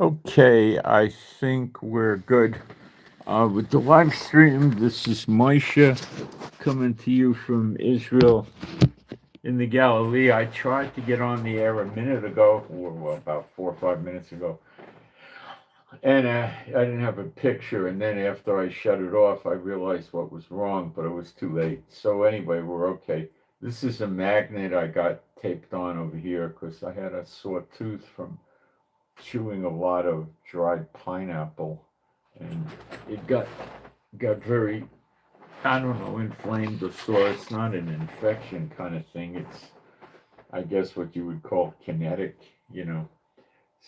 Okay, I think we're good. With the live stream, this is Moshe coming to you from Israel in the Galilee. I tried to get on the air a minute ago, or well, about 4 or 5 minutes ago, and I didn't have a picture. And then after I shut it off, I realized what was wrong, but it was too late. So anyway, we're okay. This is a magnet I got taped on over here because I had a sore tooth from chewing a lot of dried pineapple, and it got very, I don't know, inflamed or sore. It's not an infection kind of thing. It's, I guess, what you would call kinetic, you know.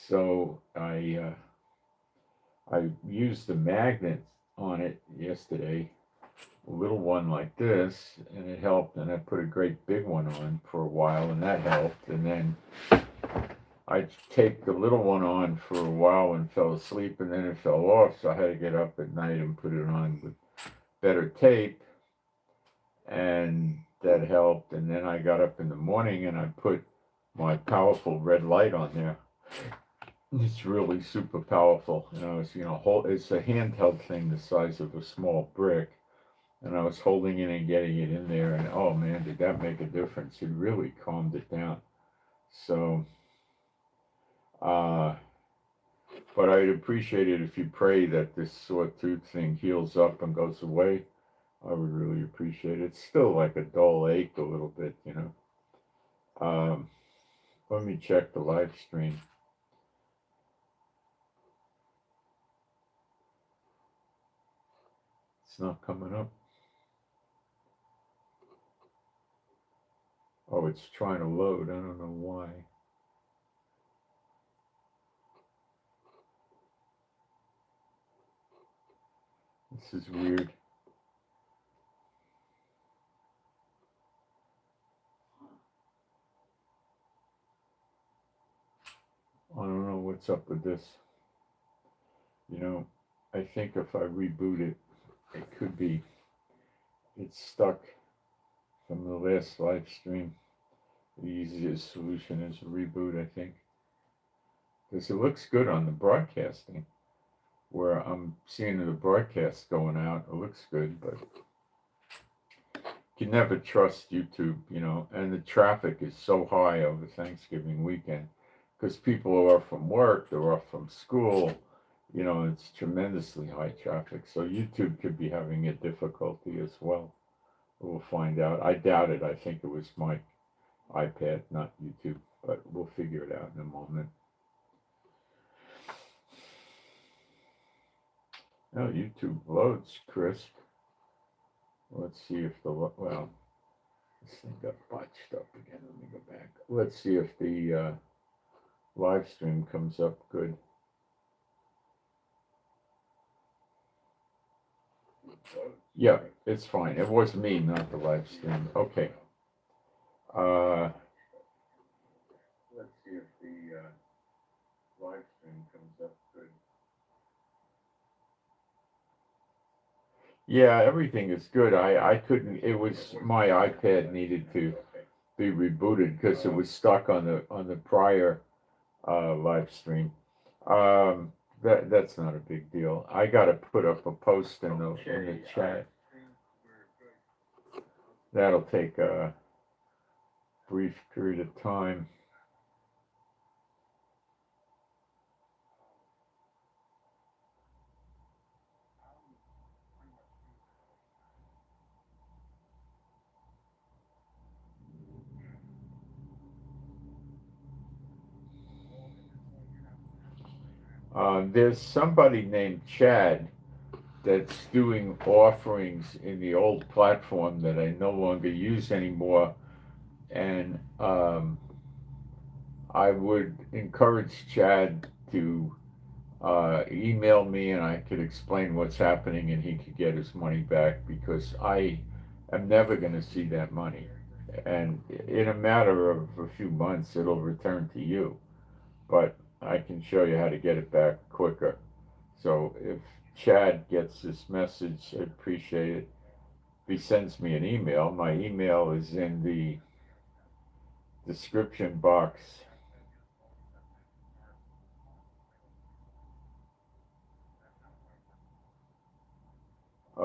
So I used the magnet on it yesterday, a little one like this, and it helped. And I put a great big one on for a while, and that helped. And then I taped the little one on for a while and fell asleep, and then it fell off. So I had to get up at night and put it on with better tape, and that helped. And then I got up in the morning and I put my powerful red light on there. It's really super powerful. And I was, it's a handheld thing the size of a small brick. And I was holding it and getting it in there, and oh man, did that make a difference? It really calmed it down. So, uh, but I'd appreciate it if you pray that this sore tooth thing heals up and goes away. I would really appreciate it. It's still like a dull ache a little bit, you know. Let me check the live stream. It's not coming up. Oh, it's trying to load. I don't know why. This is weird. I don't know what's up with this. You know, I think if I reboot it, it could be it's stuck from the last live stream. The easiest solution is a reboot, I think. Because it looks good on the broadcasting. Where I'm seeing the broadcast going out, it looks good, but you can never trust YouTube, you know, and the traffic is so high over Thanksgiving weekend because people are off from work, they're off from school, you know, it's tremendously high traffic. So YouTube could be having a difficulty as well. We'll find out. I doubt it. I think it was my iPad, not YouTube, but we'll figure it out in a moment. Oh, YouTube loads crisp. Let's see if well, this thing got botched up again. Let me go back. Let's see if the live stream comes up good. Yeah, it's fine. It was me, not the live stream. Okay. Let's see if the live stream comes up good. Yeah, everything is good. I couldn't. It was my iPad needed to be rebooted because it was stuck on the prior live stream. That's not a big deal. I got to put up a post in the chat. That'll take a brief period of time. There's somebody named Chad that's doing offerings in the old platform that I no longer use anymore, and I would encourage Chad to email me, and I could explain what's happening, and he could get his money back because I am never going to see that money, and in a matter of a few months, it'll return to you. But I can show you how to get it back quicker. So if Chad gets this message, I appreciate it. If he sends me an email, my email is in the description box.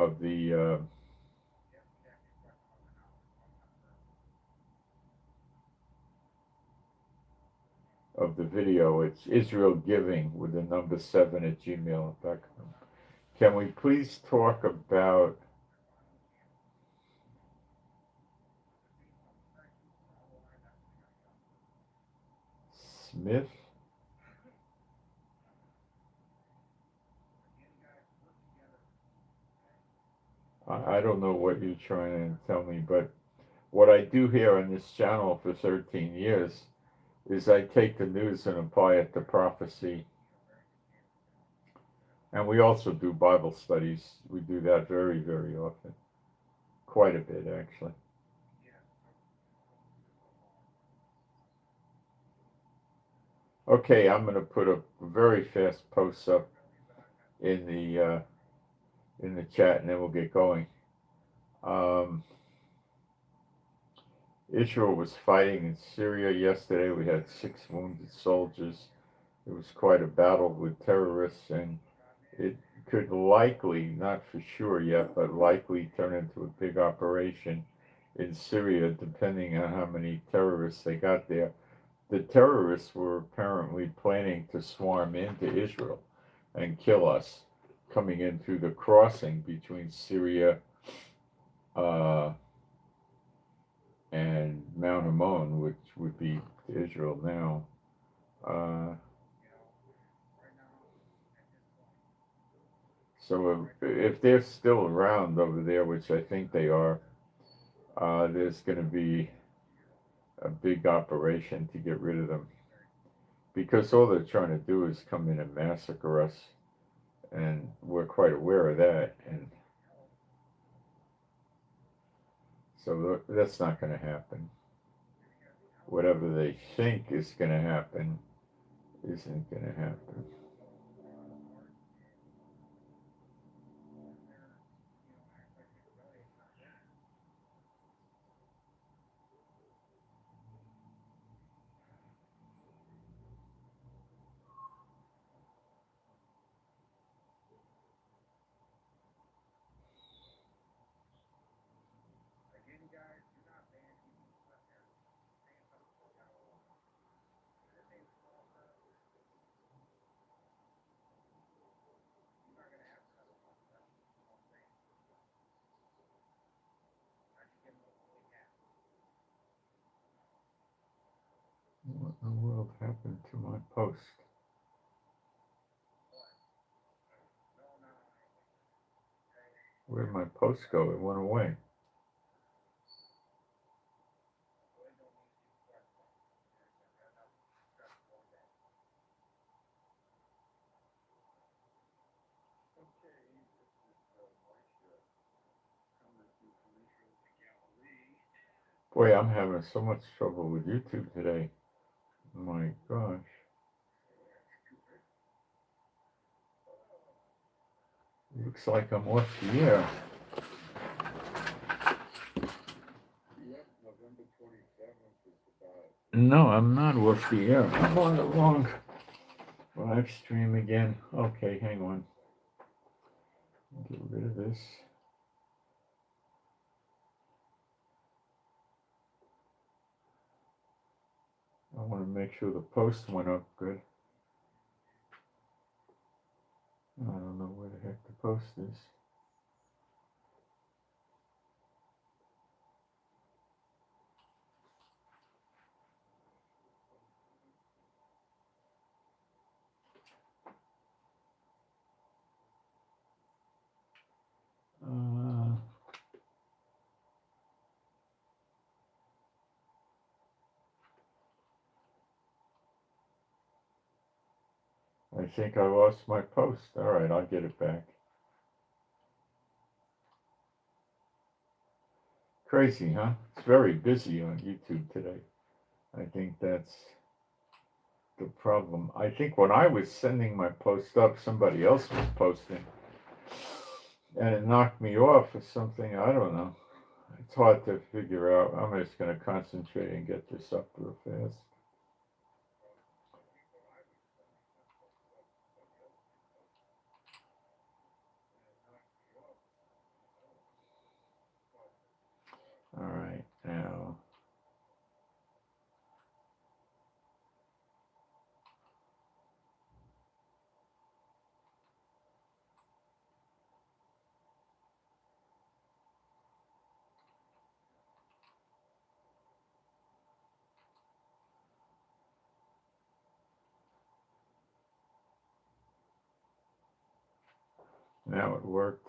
of the video. It's Israel Giving with the number 7 at gmail.com. Can we please talk about Smith? I don't know what you're trying to tell me, but what I do here on this channel for 13 years is I take the news and apply it to prophecy. And we also do Bible studies. We do that very, very often. Quite a bit, actually. Okay, I'm going to put a very fast post up in the chat, and then we'll get going. Israel was fighting in Syria yesterday. We had 6 wounded soldiers. It was quite a battle with terrorists, and it could likely, not for sure yet, but likely turn into a big operation in Syria, depending on how many terrorists they got there. The terrorists were apparently planning to swarm into Israel and kill us, coming in through the crossing between Syria and Mount Hermon, which would be Israel now. So if they're still around over there, which I think they are, there's going to be a big operation to get rid of them. Because all they're trying to do is come in and massacre us. And we're quite aware of that. And so that's not going to happen. Whatever they think is going to happen isn't going to happen. What in the world happened to my post? Where did my post go? It went away. Boy, I'm having so much trouble with YouTube today. My gosh. Looks like I'm off the air. No, I'm not off the air. I'm on the wrong live stream again. Okay, hang on. Get rid of this. I want to make sure the post went up good. I don't know where the heck the post is. I think I lost my post. All right, I'll get it back. Crazy, huh? It's very busy on YouTube today. I think that's the problem. I think when I was sending my post up, somebody else was posting. And it knocked me off or something. I don't know. It's hard to figure out. I'm just going to concentrate and get this up real fast. Now it worked.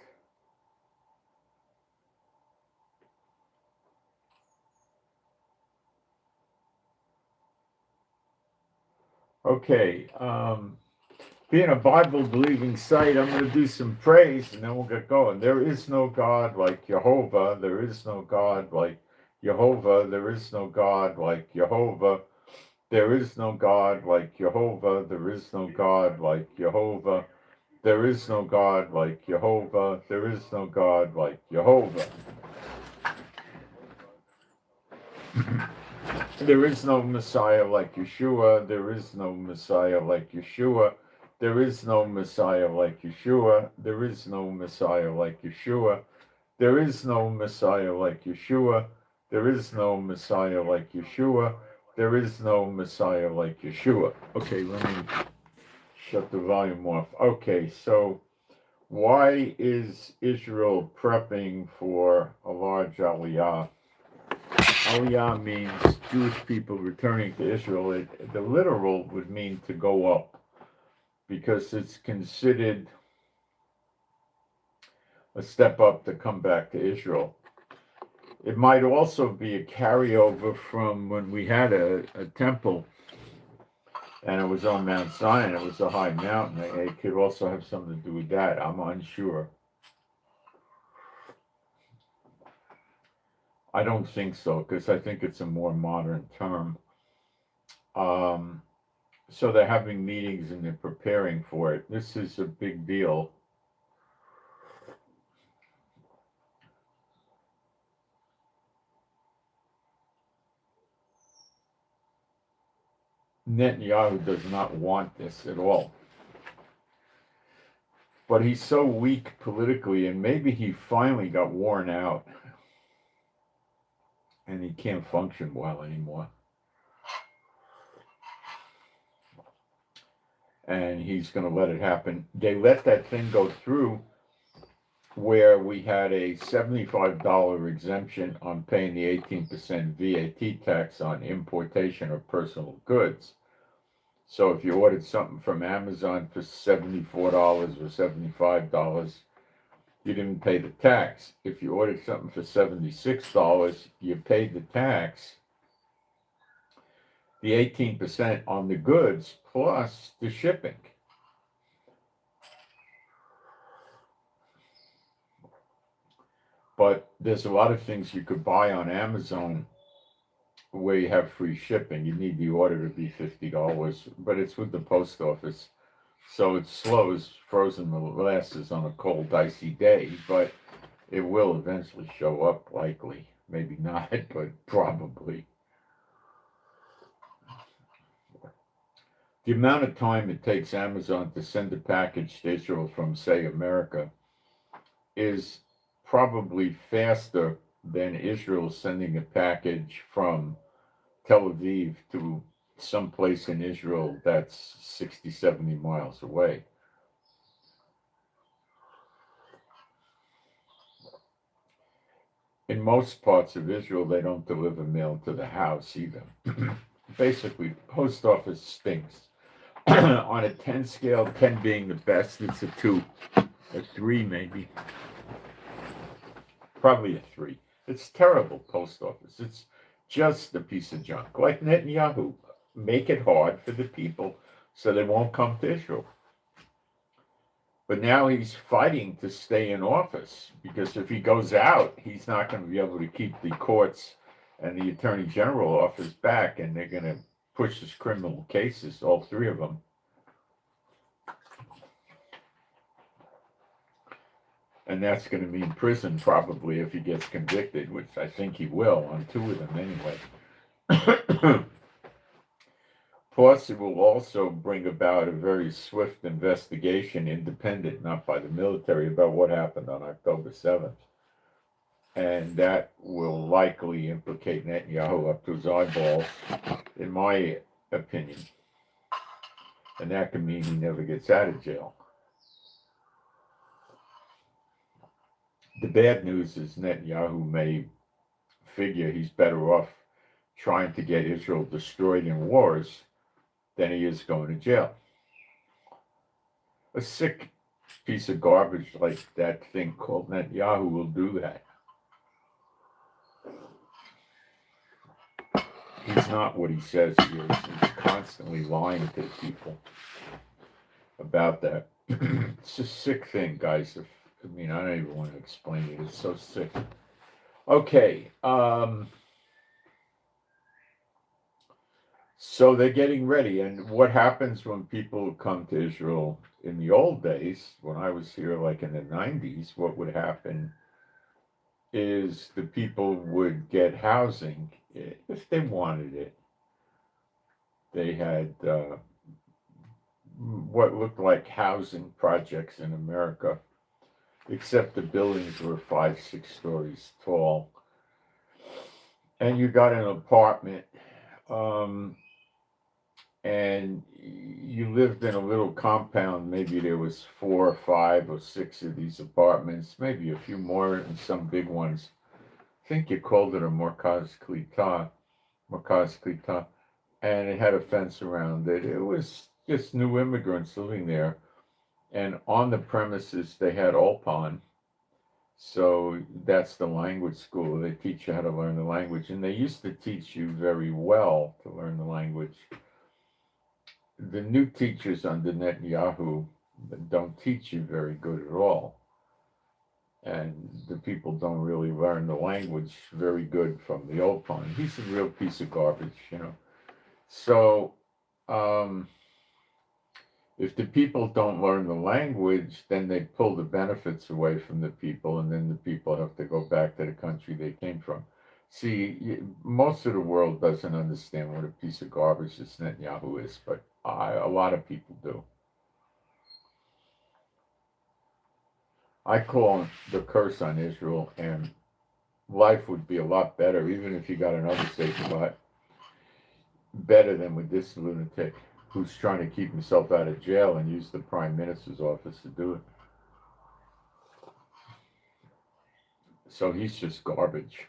Okay. Being a Bible-believing site, I'm going to do some praise and then we'll get going. There is no God like Jehovah. There is no God like Jehovah. There is no God like Jehovah. There is no God like Jehovah. There is no God like Jehovah. There is no God like Jehovah. There is no God like Jehovah. There is no Messiah like Yeshua. There is no Messiah like Yeshua. There is no Messiah like Yeshua. There is no Messiah like Yeshua. There is no Messiah like Yeshua. There is no Messiah like Yeshua. There is no Messiah like Yeshua. Okay, let me shut the volume off. Okay, so why is Israel prepping for a large Aliyah? Aliyah means Jewish people returning to Israel. The literal would mean to go up, because it's considered a step up to come back to Israel. It might also be a carryover from when we had a temple, and it was on Mount Zion. It was a high mountain. It could also have something to do with that. I'm unsure. I don't think so, because I think it's a more modern term. So they're having meetings and they're preparing for it. This is a big deal. Netanyahu does not want this at all. But he's so weak politically, and maybe he finally got worn out and he can't function well anymore. And he's going to let it happen. They let that thing go through where we had a $75 exemption on paying the 18% VAT tax on importation of personal goods. So if you ordered something from Amazon for $74 or $75, you didn't pay the tax. If you ordered something for $76, you paid the tax, the 18% on the goods plus the shipping. But there's a lot of things you could buy on Amazon where you have free shipping. You need the order to be $50, but it's with the post office. So it slows frozen molasses on a cold, icy day, but it will eventually show up, likely. Maybe not, but probably. The amount of time it takes Amazon to send a package to Israel from, say, America is probably faster than Israel sending a package from Tel Aviv to someplace in Israel that's 60, 70 miles away. In most parts of Israel, they don't deliver mail to the house either. Basically, post office stinks. On a 10 scale, 10 being the best, it's a 2, a 3 maybe. Probably a 3. It's terrible, post office. It's just a piece of junk. Like Netanyahu, make it hard for the people so they won't come to Israel. But now he's fighting to stay in office, because if he goes out, he's not going to be able to keep the courts and the Attorney General office back, and they're going to push his criminal cases, all 3 of them. And that's going to mean prison probably if he gets convicted, which I think he will on 2 of them anyway. Plus, it will also bring about a very swift investigation, independent, not by the military, about what happened on October 7th. And that will likely implicate Netanyahu up to his eyeballs, in my opinion. And that can mean he never gets out of jail. The bad news is Netanyahu may figure he's better off trying to get Israel destroyed in wars than he is going to jail. A sick Piece of garbage like that thing called Netanyahu will do that. He's not what he says he is. He's constantly lying to people about that. It's a sick thing, guys. I don't even want to explain it. It's so sick. Okay. So they're getting ready. And what happens when people come to Israel in the old days, when I was here, like in the 90s, what would happen is the people would get housing if they wanted it. They had what looked like housing projects in America, except the buildings were 5-6 stories tall. And you got an apartment, and you lived in a little compound. Maybe there was 4 or 5 or 6 of these apartments, maybe a few more, and some big ones. I think you called it a Markaz Klita, and it had a fence around it. It was just new immigrants living there. And on the premises, they had Ulpan. So that's the language school. They teach you how to learn the language. And they used to teach you very well to learn the language. The new teachers under Netanyahu don't teach you very good at all. And the people don't really learn the language very good from the Ulpan. He's a real piece of garbage, So, if the people don't learn the language, then they pull the benefits away from the people, and then the people have to go back to the country they came from. See, most of the world doesn't understand what a piece of garbage this Netanyahu is, but a lot of people do. I call the curse on Israel, and life would be a lot better, even if you got another saith, but better than with this lunatic who's trying to keep himself out of jail and use the Prime Minister's office to do it. So he's just garbage.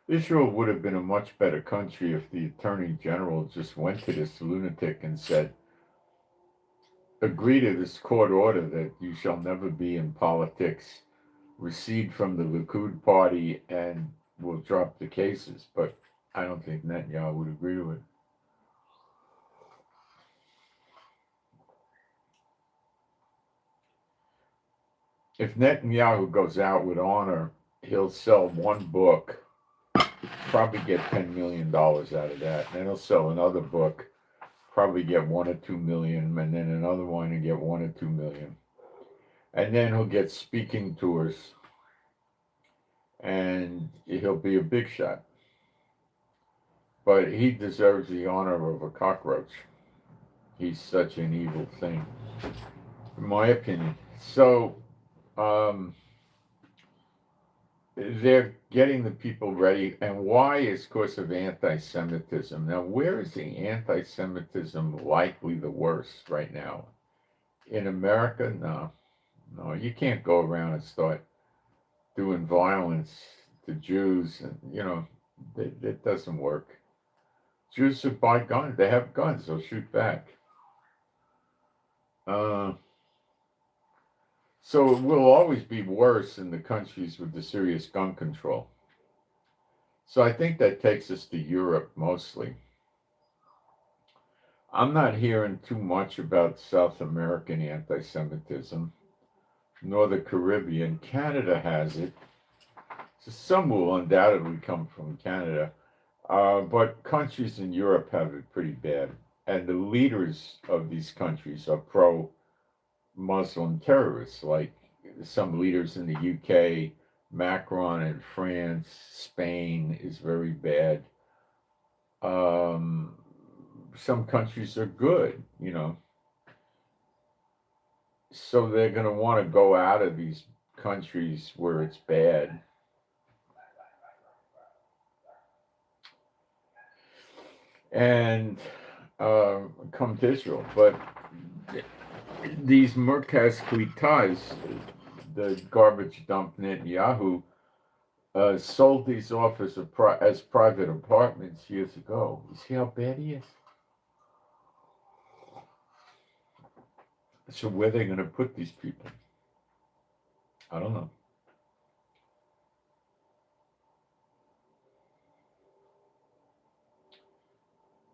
Israel would have been a much better country if the Attorney General just went to this lunatic and said, agree to this court order that you shall never be in politics, recede from the Likud party, and we'll drop the cases. But I don't think Netanyahu would agree to it. If Netanyahu goes out with honor, he'll sell one book, probably get $10 million out of that. Then he'll sell another book, probably get 1 or 2 million, and then another one and get 1 or 2 million. And then he'll get speaking tours, and he'll be a big shot. But he deserves the honor of a cockroach. He's such an evil thing, in my opinion. So, they're getting the people ready, and why is because of anti-Semitism. Now, where is the anti-Semitism likely the worst right now? In America? No, you can't go around and start doing violence to Jews, and that doesn't work. Jews should buy guns. They have guns. They'll shoot back. So it will always be worse in the countries with the serious gun control. So I think that takes us to Europe mostly. I'm not hearing too much about South American anti-Semitism, nor the Caribbean. Canada has it. So some will undoubtedly come from Canada. But countries in Europe have it pretty bad. And the leaders of these countries are pro-Muslim terrorists, like some leaders in the UK, Macron in France, Spain is very bad. Some countries are good, So they're going to want to go out of these countries where it's bad. And come to Israel. But these Merkaz Klitas, the garbage dump Netanyahu, sold these off as private apartments years ago. You see how bad he is? So where are they going to put these people? I don't know.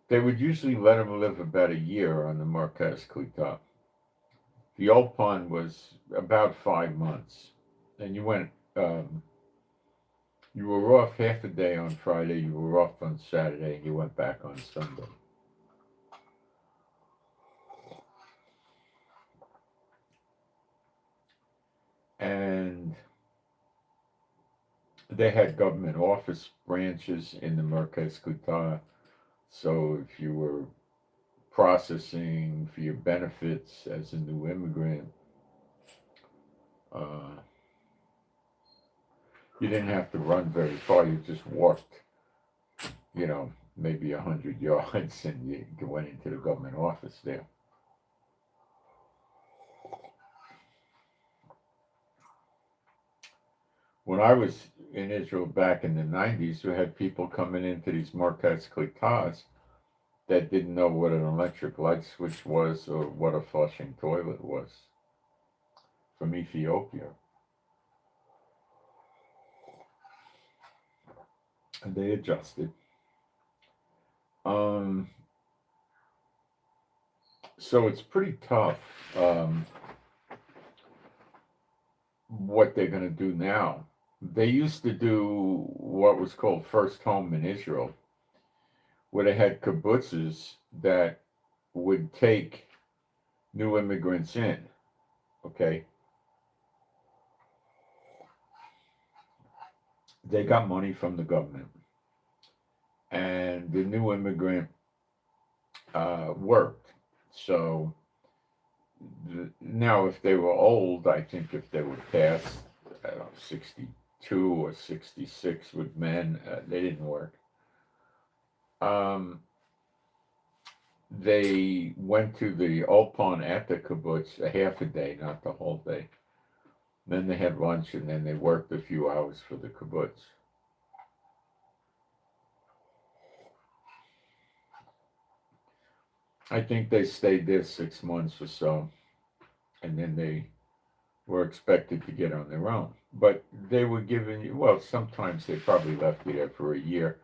They would usually let them live about a year on the Marquez Clita. The old pond was about 5 months, and you were off half a day on Friday, you were off on Saturday, and you went back on Sunday. And they had government office branches in the Marquez Clita. So if you were processing for your benefits as a new immigrant, uh, you didn't have to run very far. You just walked, maybe 100 yards, and you went into the government office there. When I was in Israel back in the 90s, we had people coming into these Marquez Clitas that didn't know what an electric light switch was or what a flushing toilet was from Ethiopia. And they adjusted. So it's pretty tough what they're going to do now. They used to do what was called First Home in Israel, where they had kibbutzes that would take new immigrants in, okay? They got money from the government, and the new immigrant worked. So now, if they were old, I think if they were past, I don't know, 62 or 66 with men, they didn't work. They went to the Ulpan at the kibbutz a half a day, not the whole day. Then they had lunch, and then they worked a few hours for the kibbutz. I think they stayed there 6 months or so, and then they were expected to get on their own. But they were given, well, sometimes they probably left you there for a year.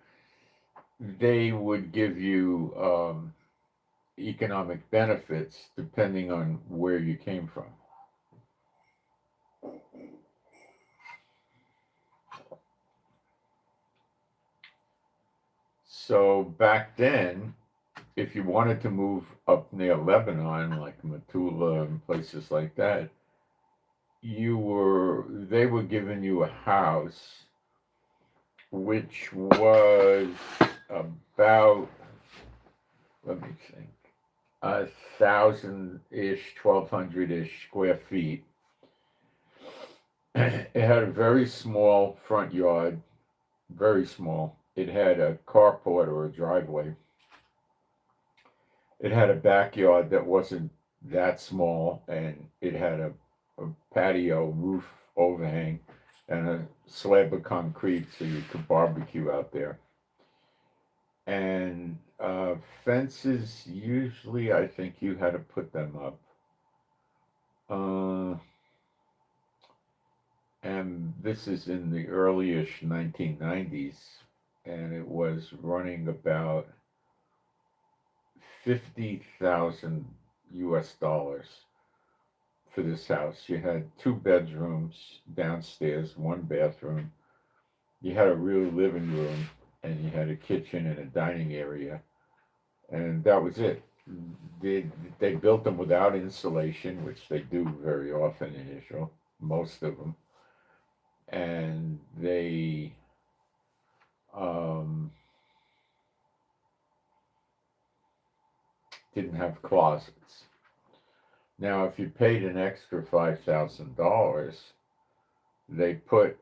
They would give you economic benefits depending on where you came from. So back then, if you wanted to move up near Lebanon, like Metula and places like that, they were giving you a house which was about, let me think, 1,000-ish, 1,200-ish square feet. It had a very small front yard, very small. It had a carport or a driveway. It had a backyard that wasn't that small, and it had a patio roof overhang and a slab of concrete so you could barbecue out there. And fences, usually I think you had to put them up. And this is in the early-ish 1990s, and it was running about 50,000 US dollars for this house. You had 2 bedrooms downstairs, 1 bathroom. You had a real living room, and you had a kitchen and a dining area, and that was it. They built them without insulation, which they do very often in Israel, most of them, and they didn't have closets. Now, if you paid an extra $5,000, they put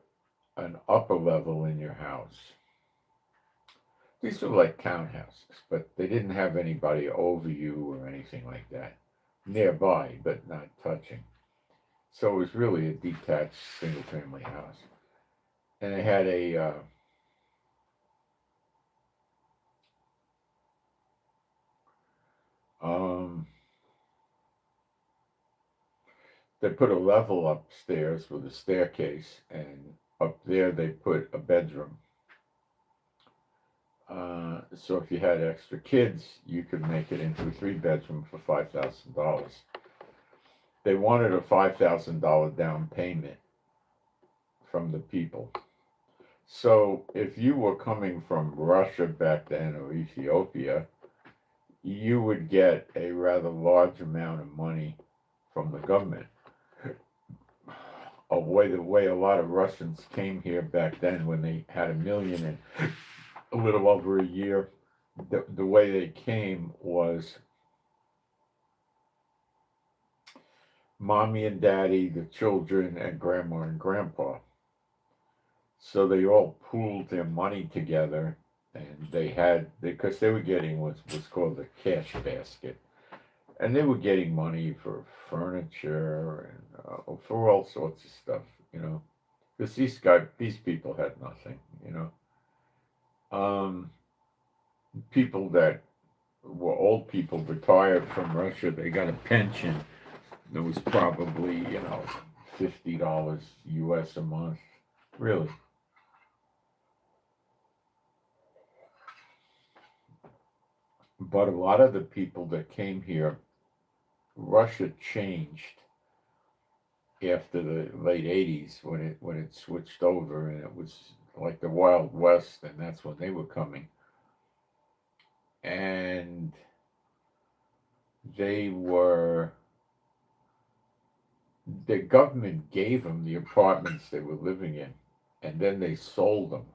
an upper level in your house. These were like townhouses, but they didn't have anybody over you or anything like that. Nearby, but not touching. So it was really a detached single-family house. And it had they put a level upstairs with a staircase, and up there they put a bedroom. So if you had extra kids, you could make it into a 3-bedroom for $5,000. They wanted a $5,000 down payment from the people. So if you were coming from Russia back then or Ethiopia, you would get a rather large amount of money from the government. The way a lot of Russians came here back then when they had 1 million in a little over a year, the way they came was mommy and daddy, the children, and grandma and grandpa. So they all pooled their money together, and because they were getting what's called the cash basket. And they were getting money for furniture and for all sorts of stuff, because these people had nothing, People that were old people retired from Russia, they got a pension that was probably, $50 US a month, really. But a lot of the people that came here, Russia changed after the late 80s when it switched over, and it was like the Wild West, and that's when they were coming. And the government gave them the apartments they were living in, and then they sold them.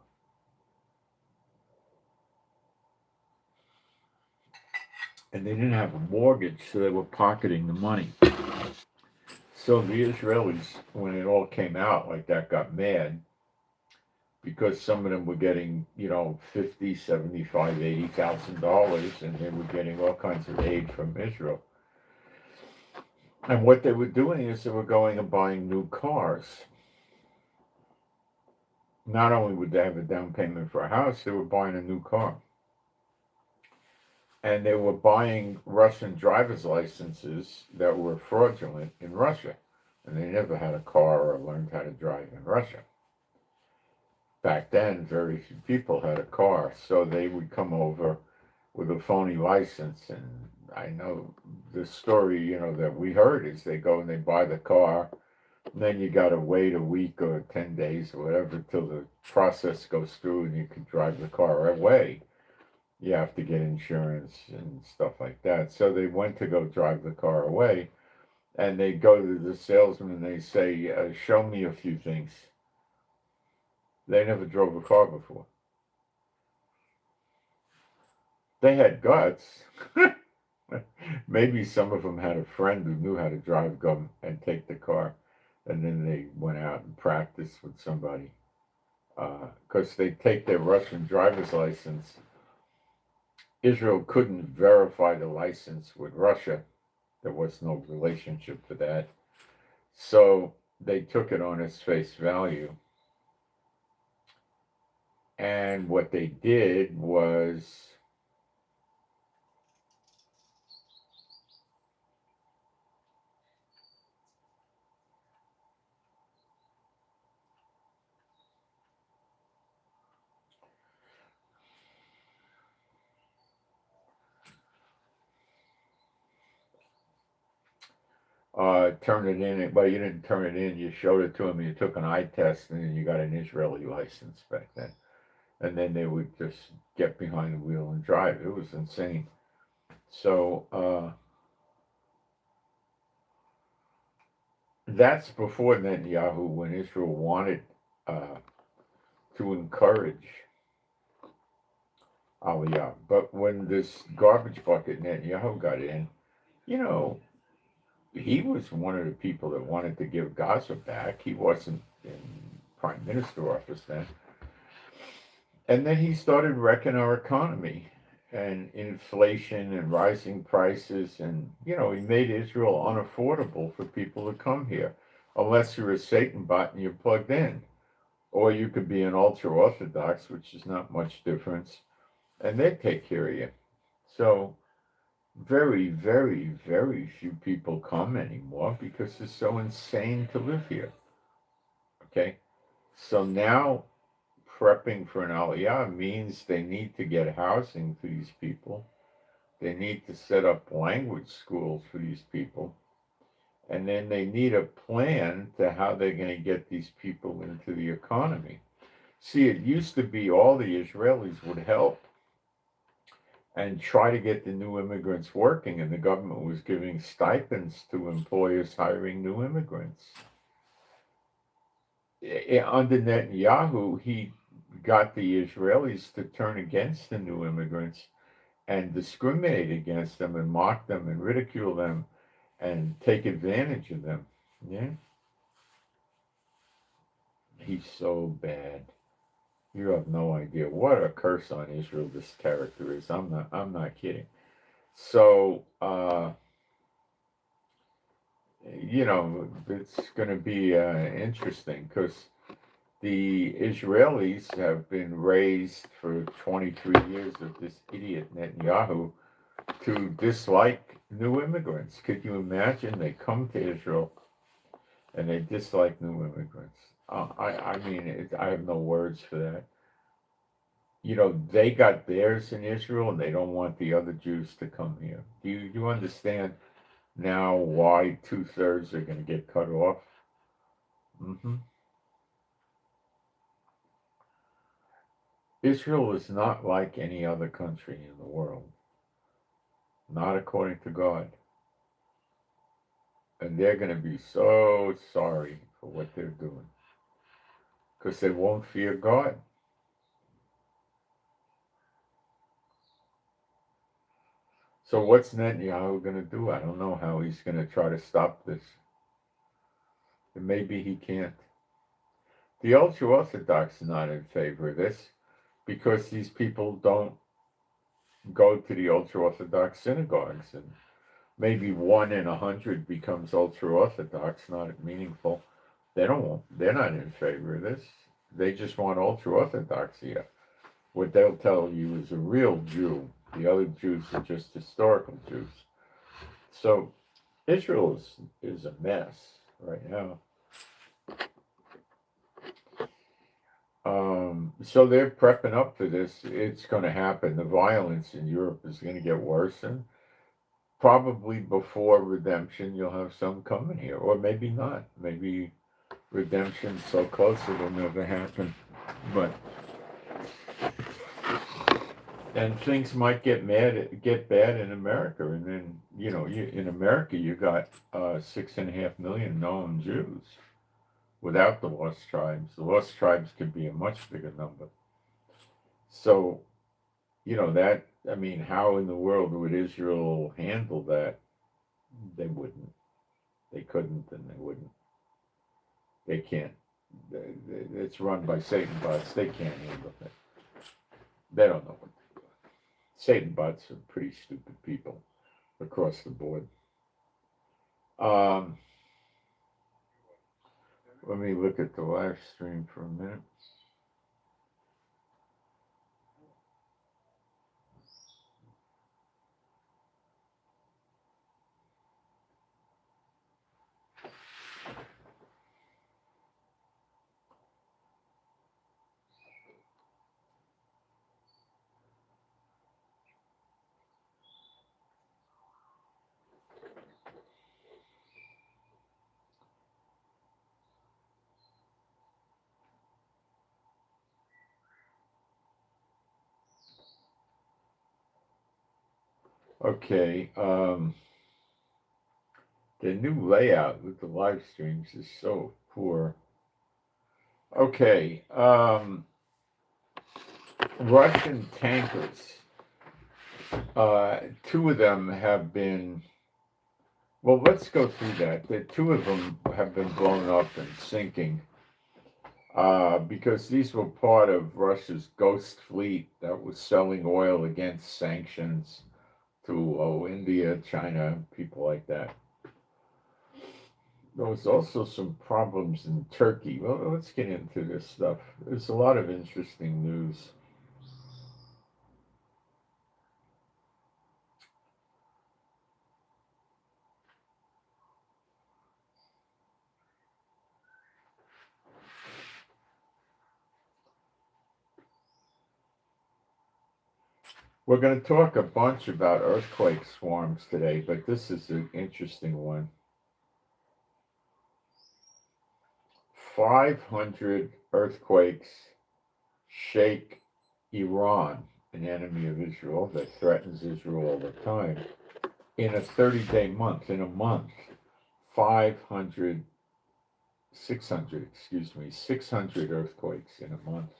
And they didn't have a mortgage, so they were pocketing the money. So the Israelis, when it all came out like that, got mad because some of them were getting, $50,000, $75,000, $80,000, and they were getting all kinds of aid from Israel. And what they were doing is they were going and buying new cars. Not only would they have a down payment for a house, they were buying a new car. And they were buying Russian driver's licenses that were fraudulent in Russia. And they never had a car or learned how to drive in Russia. Back then, very few people had a car, so they would come over with a phony license. And I know the story, that we heard is they go and they buy the car, and then you got to wait a week or 10 days or whatever till the process goes through and you can drive the car away. You have to get insurance and stuff like that. So they went to go drive the car away, and they go to the salesman and they say, show me a few things. They never drove a car before. They had guts. Maybe some of them had a friend who knew how to drive, go and take the car, and then they went out and practiced with somebody. Because they take their Russian driver's license. Israel couldn't verify the license with Russia. There was no relationship to that. So they took it on its face value. And what they did was turn it in. Well, you didn't turn it in. You showed it to them. You took an eye test, and then you got an Israeli license back then. And then they would just get behind the wheel and drive. It was insane. So that's before Netanyahu, when Israel wanted to encourage Aliyah. But when this garbage bucket Netanyahu got in, he was one of the people that wanted to give Gaza back. He wasn't in prime minister office then. And then he started wrecking our economy and inflation and rising prices. And, he made Israel unaffordable for people to come here, unless you're a Satan bot and you're plugged in. Or you could be an ultra-Orthodox, which is not much difference, and they'd take care of you. So very, very, very few people come anymore because it's so insane to live here. Okay? So now prepping for an Aliyah means they need to get housing for these people. They need to set up language schools for these people. And then they need a plan to how they're going to get these people into the economy. See, it used to be all the Israelis would help and try to get the new immigrants working, and the government was giving stipends to employers hiring new immigrants. Under Netanyahu, he got the Israelis to turn against the new immigrants and discriminate against them and mock them and ridicule them and take advantage of them. Yeah, he's so bad. You have no idea what a curse on Israel this character is. I'm not kidding. So it's going to be interesting because the Israelis have been raised for 23 years of this idiot Netanyahu to dislike new immigrants. Could you imagine? They come to Israel and they dislike new immigrants. I mean, I have no words for that. They got theirs in Israel and they don't want the other Jews to come here. Do you understand now why 2/3 are going to get cut off? Mm-hmm. Israel is not like any other country in the world, not according to God. And they're going to be so sorry for what they're doing because they won't fear God. So what's Netanyahu going to do? I don't know how he's going to try to stop this. And maybe he can't. The ultra-Orthodox are not in favor of this because these people don't go to the ultra-Orthodox synagogues, and maybe 1 in 100 becomes ultra-Orthodox, not meaningful. They're not in favor of this. They just want ultra-Orthodoxy. What they'll tell you is a real Jew. The other Jews are just historical Jews. So Israel is a mess right now. So they're prepping up for this. It's going to happen. The violence in Europe is going to get worse, and probably before redemption, you'll have some coming here, or maybe not. Maybe redemption's so close it'll never happen. But and things might get bad in America, and then in America you got 6.5 million known Jews. Without the lost tribes, the lost tribes could be a much bigger number. So, that, I mean, how in the world would Israel handle that? They wouldn't. They couldn't, and they wouldn't. They can't. It's run by Satan bots. They can't handle it. They don't know what to do. Satan bots are pretty stupid people across the board. Let me look at the live stream for a minute. Okay, the new layout with the live streams is so poor. Okay, Russian tankers. 2 of them have been. Well, let's go through that. The 2 of them have been blown up and sinking because these were part of Russia's ghost fleet that was selling oil against sanctions to India, China, people like that. There was also some problems in Turkey. Well, let's get into this stuff. There's a lot of interesting news. We're going to talk a bunch about earthquake swarms today, but this is an interesting one. 500 earthquakes shake Iran, an enemy of Israel that threatens Israel all the time, in a 30-day month. In a month, 600 earthquakes in a month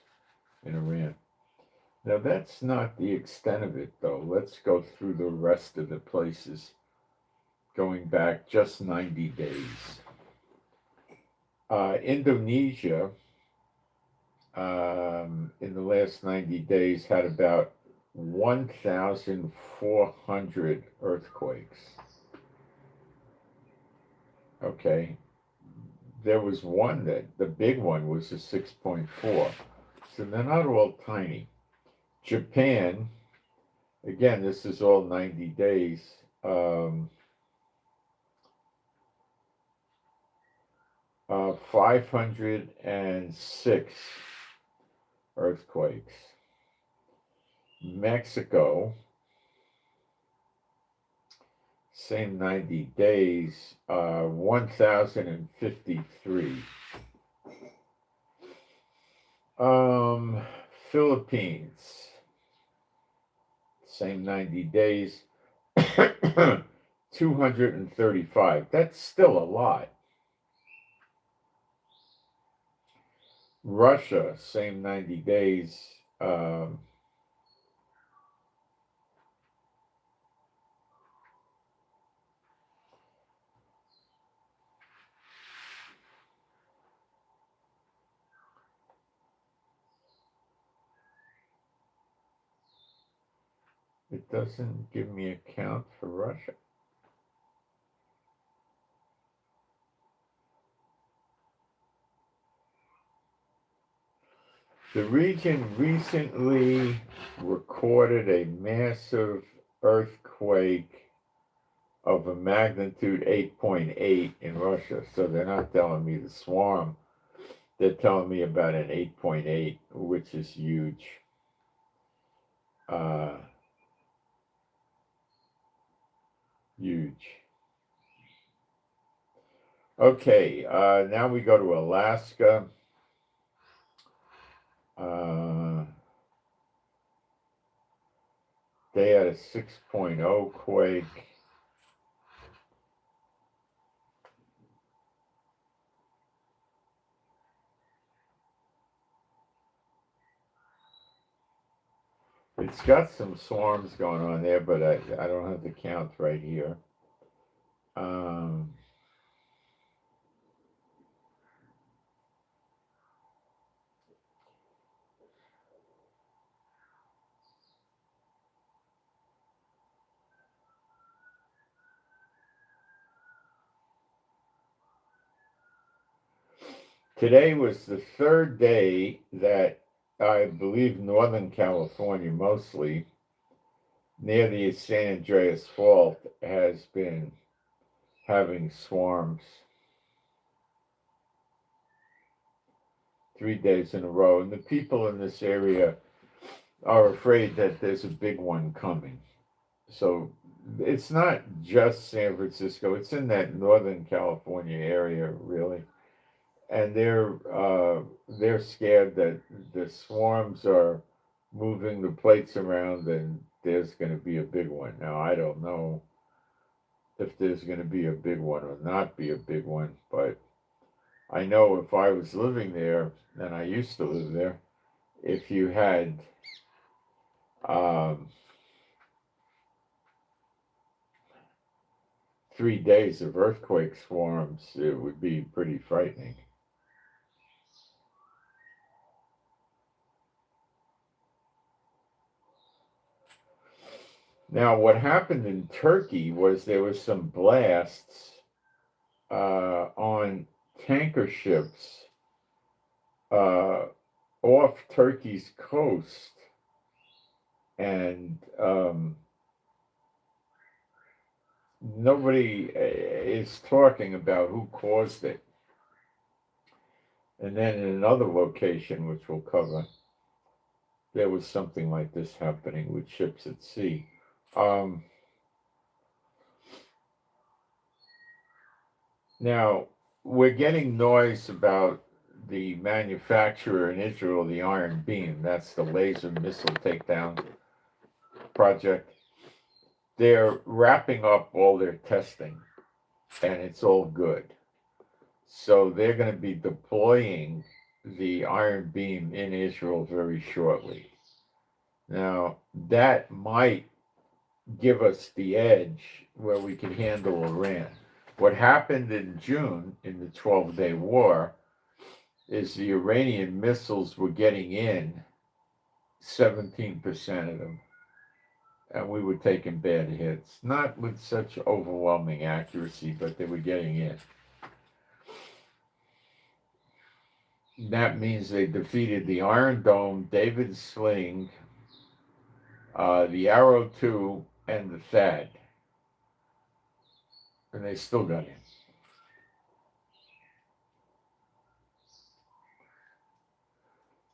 in Iran. Now, that's not the extent of it, though. Let's go through the rest of the places going back just 90 days. Indonesia, in the last 90 days, had about 1,400 earthquakes. Okay. There was one the big one was a 6.4. So they're not all tiny. Japan, again, this is all 90 days. 506 earthquakes. Mexico, same 90 days, 1,053. Philippines, same 90 days, 235. That's still a lot. Russia, same 90 days, it doesn't give me a count for Russia. The region recently recorded a massive earthquake of a magnitude 8.8 in Russia. So they're not telling me the swarm. They're telling me about an 8.8, which is huge. Huge. Okay, now we go to Alaska. They had a 6.0 quake. It's got some swarms going on there, but I don't have the count right here. Today was the third day that I believe Northern California, mostly near the San Andreas Fault, has been having swarms 3 days in a row. And the people in this area are afraid that there's a big one coming. So it's not just San Francisco, it's in that Northern California area, really. And they're scared that the swarms are moving the plates around and there's going to be a big one. Now, I don't know if there's going to be a big one or not be a big one, but I know if I was living there, and I used to live there, if you had 3 days of earthquake swarms, it would be pretty frightening. Now, what happened in Turkey was there was some blasts on tanker ships off Turkey's coast, and nobody is talking about who caused it. And then in another location, which we'll cover, there was something like this happening with ships at sea. Um, Now, we're getting noise about the manufacturer in Israel, the Iron Beam. That's the laser missile takedown project. They're wrapping up all their testing, and it's all good. So they're going to be deploying the Iron Beam in Israel very shortly. Now, that might give us the edge where we can handle Iran. What happened in June in the 12-day war is the Iranian missiles were getting in, 17% of them, and we were taking bad hits. Not with such overwhelming accuracy, but they were getting in. That means they defeated the Iron Dome, David's Sling, the Arrow 2, and the THAAD. And they still got in.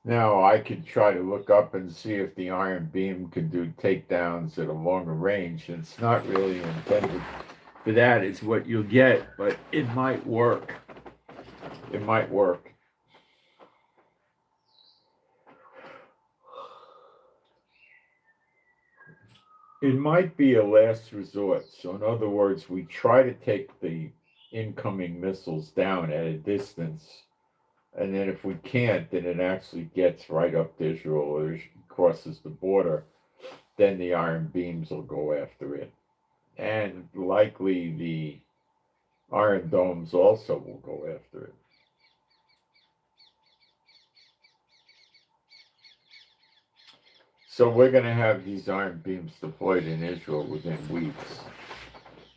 Now, I could try to look up and see if the Iron Beam can do takedowns at a longer range. It's not really intended for that. It's what you'll get, but it might work. It might work. It might be a last resort. So in other words, we try to take the incoming missiles down at a distance, and then if we can't, then it actually gets right up to Israel or crosses the border, then the Iron Beams will go after it. And likely the Iron Domes also will go after it. So we're going to have these Iron Beams deployed in Israel within weeks.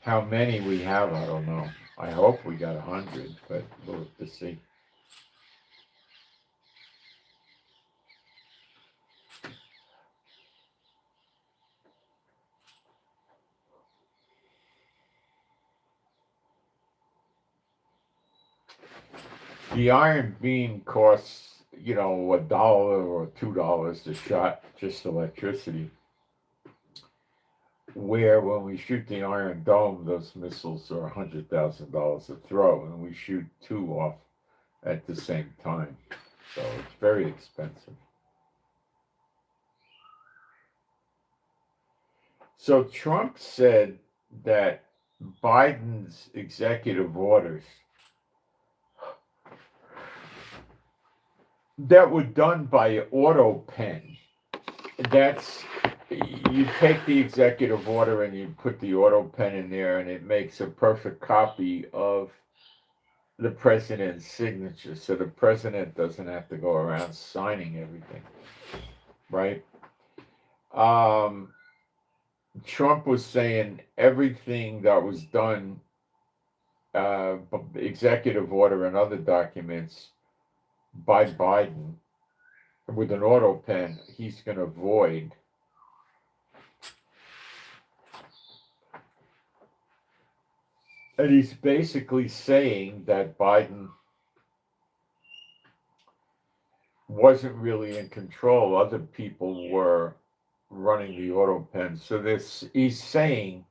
How many we have, I don't know. I hope we got 100, but we'll have to see. The Iron Beam costs, $1 or $2 a shot, just electricity. Where when we shoot the Iron Dome, those missiles are $100,000 a throw, and we shoot 2 off at the same time. So it's very expensive. So Trump said that Biden's executive orders that were done by auto pen, that's, you take the executive order and you put the auto pen in there and it makes a perfect copy of the president's signature, so the president doesn't have to go around signing everything, right? Trump was saying everything that was done, executive order and other documents by Biden with an auto pen, he's going to void. And he's basically saying that Biden wasn't really in control. Other people were running the auto pen. So he's saying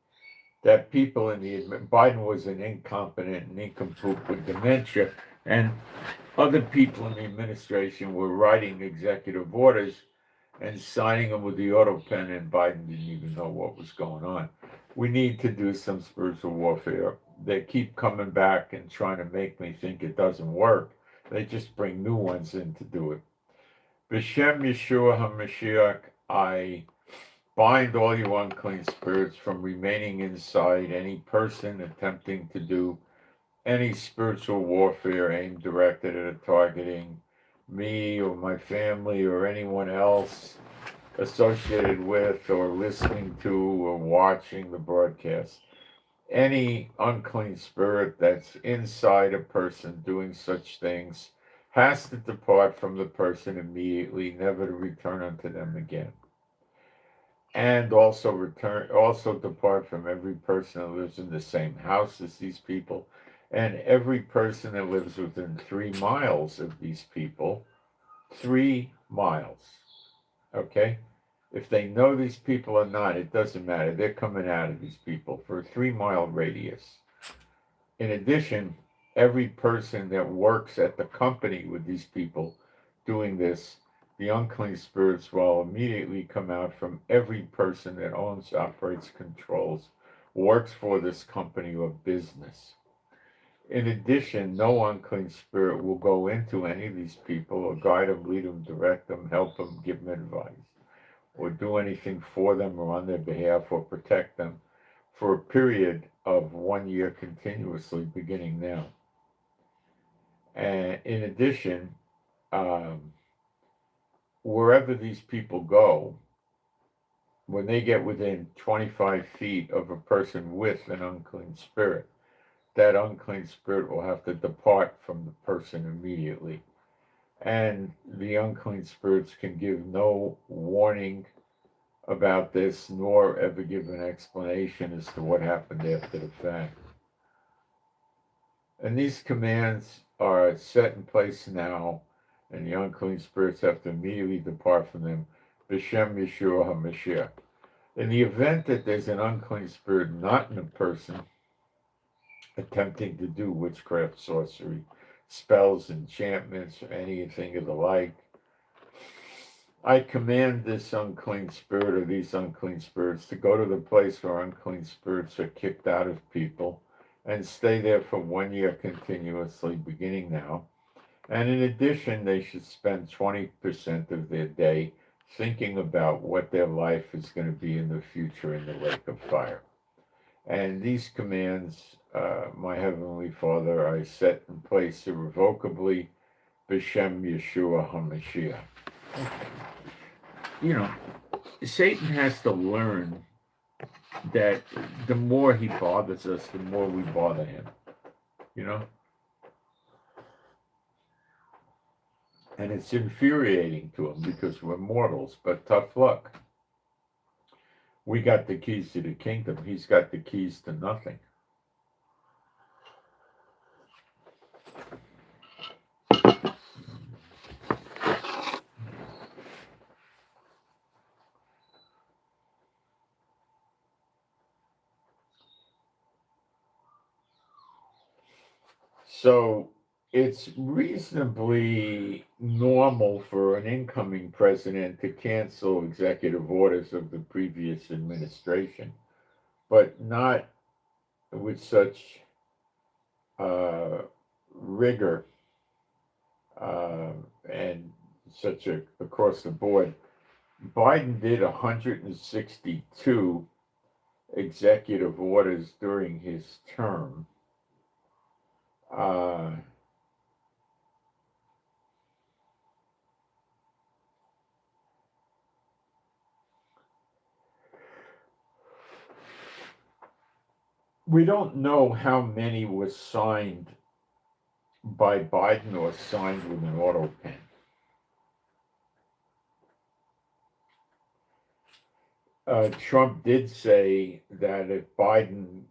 that people Biden was an incompetent nincompoop with dementia, and other people in the administration were writing executive orders and signing them with the auto pen, and Biden didn't even know what was going on. We need to do some spiritual warfare. They keep coming back and trying to make me think it doesn't work. They just bring new ones in to do it. B'Shem Yeshua HaMashiach, I bind all you unclean spirits from remaining inside any person attempting to do any spiritual warfare aimed directed at targeting me or my family or anyone else associated with or listening to or watching the broadcast. Any unclean spirit that's inside a person doing such things has to depart from the person immediately, never to return unto them again. And also depart from every person that lives in the same house as these people, and every person that lives within 3 miles of these people. 3 miles. Okay? If they know these people or not, it doesn't matter. They're coming out of these people for a 3 mile radius. In addition, every person that works at the company with these people doing this, the unclean spirits will immediately come out from every person that owns, operates, controls, works for this company or business. In addition, no unclean spirit will go into any of these people or guide them, lead them, direct them, help them, give them advice, or do anything for them or on their behalf or protect them for a period of 1 year continuously, beginning now. And in addition, wherever these people go, when they get within 25 feet of a person with an unclean spirit, that unclean spirit will have to depart from the person immediately. And the unclean spirits can give no warning about this, nor ever give an explanation as to what happened after the fact. And these commands are set in place now, and the unclean spirits have to immediately depart from them. B'Shem Yeshua HaMashiach. In the event that there's an unclean spirit not in a person attempting to do witchcraft, sorcery, spells, enchantments, or anything of the like, I command this unclean spirit or these unclean spirits to go to the place where unclean spirits are kicked out of people and stay there for 1 year continuously, beginning now. And in addition, they should spend 20% of their day thinking about what their life is going to be in the future in the lake of fire. And these commands, my Heavenly Father, I set in place irrevocably, B'Shem Yeshua HaMashiach. You know, Satan has to learn that the more he bothers us, the more we bother him, you know? And it's infuriating to him because we're mortals, but tough luck. We got the keys to the kingdom. He's got the keys to nothing. So it's reasonably normal for an incoming president to cancel executive orders of the previous administration, but not with such rigor and such a across the board. Biden did 162 executive orders during his term. We don't know how many were signed by Biden or signed with an auto pen. Trump did say that if Biden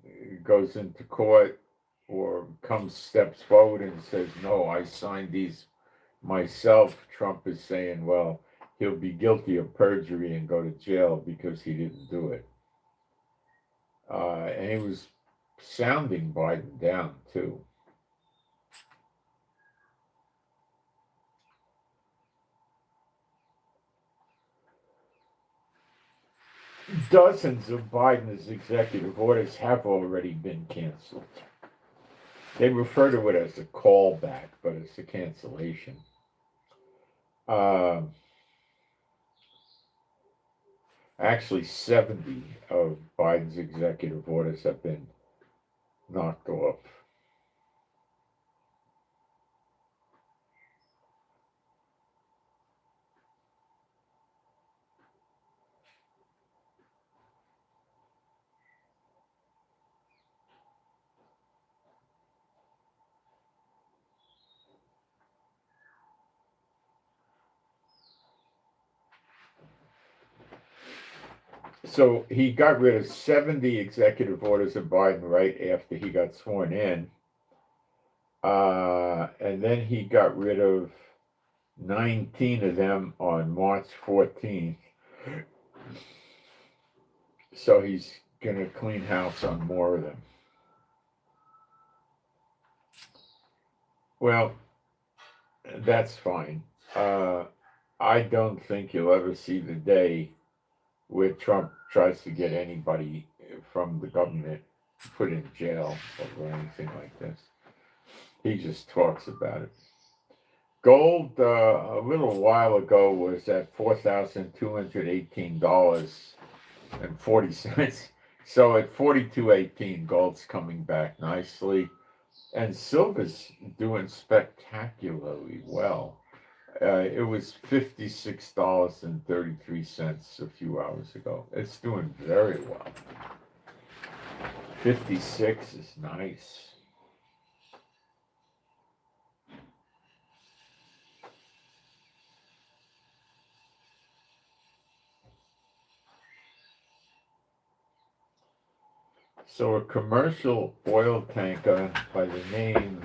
goes into court or steps forward and says, no, I signed these myself, Trump is saying, well, he'll be guilty of perjury and go to jail because he didn't do it. And he was sounding Biden down, too. Dozens of Biden's executive orders have already been canceled. They refer to it as a callback, but it's a cancellation. Actually, 70 of Biden's executive orders have been knocked off. So he got rid of 70 executive orders of Biden right after he got sworn in. And then he got rid of 19 of them on March 14th. So he's going to clean house on more of them. Well, that's fine. I don't think you'll ever see the day where Trump tries to get anybody from the government put in jail or anything like this. He just talks about it. Gold, a little while ago, was at $4,218.40. So at 42.18, gold's coming back nicely. And silver's doing spectacularly well. It was $56.33 a few hours ago. It's doing very well. 56 is nice. So a commercial oil tanker by the name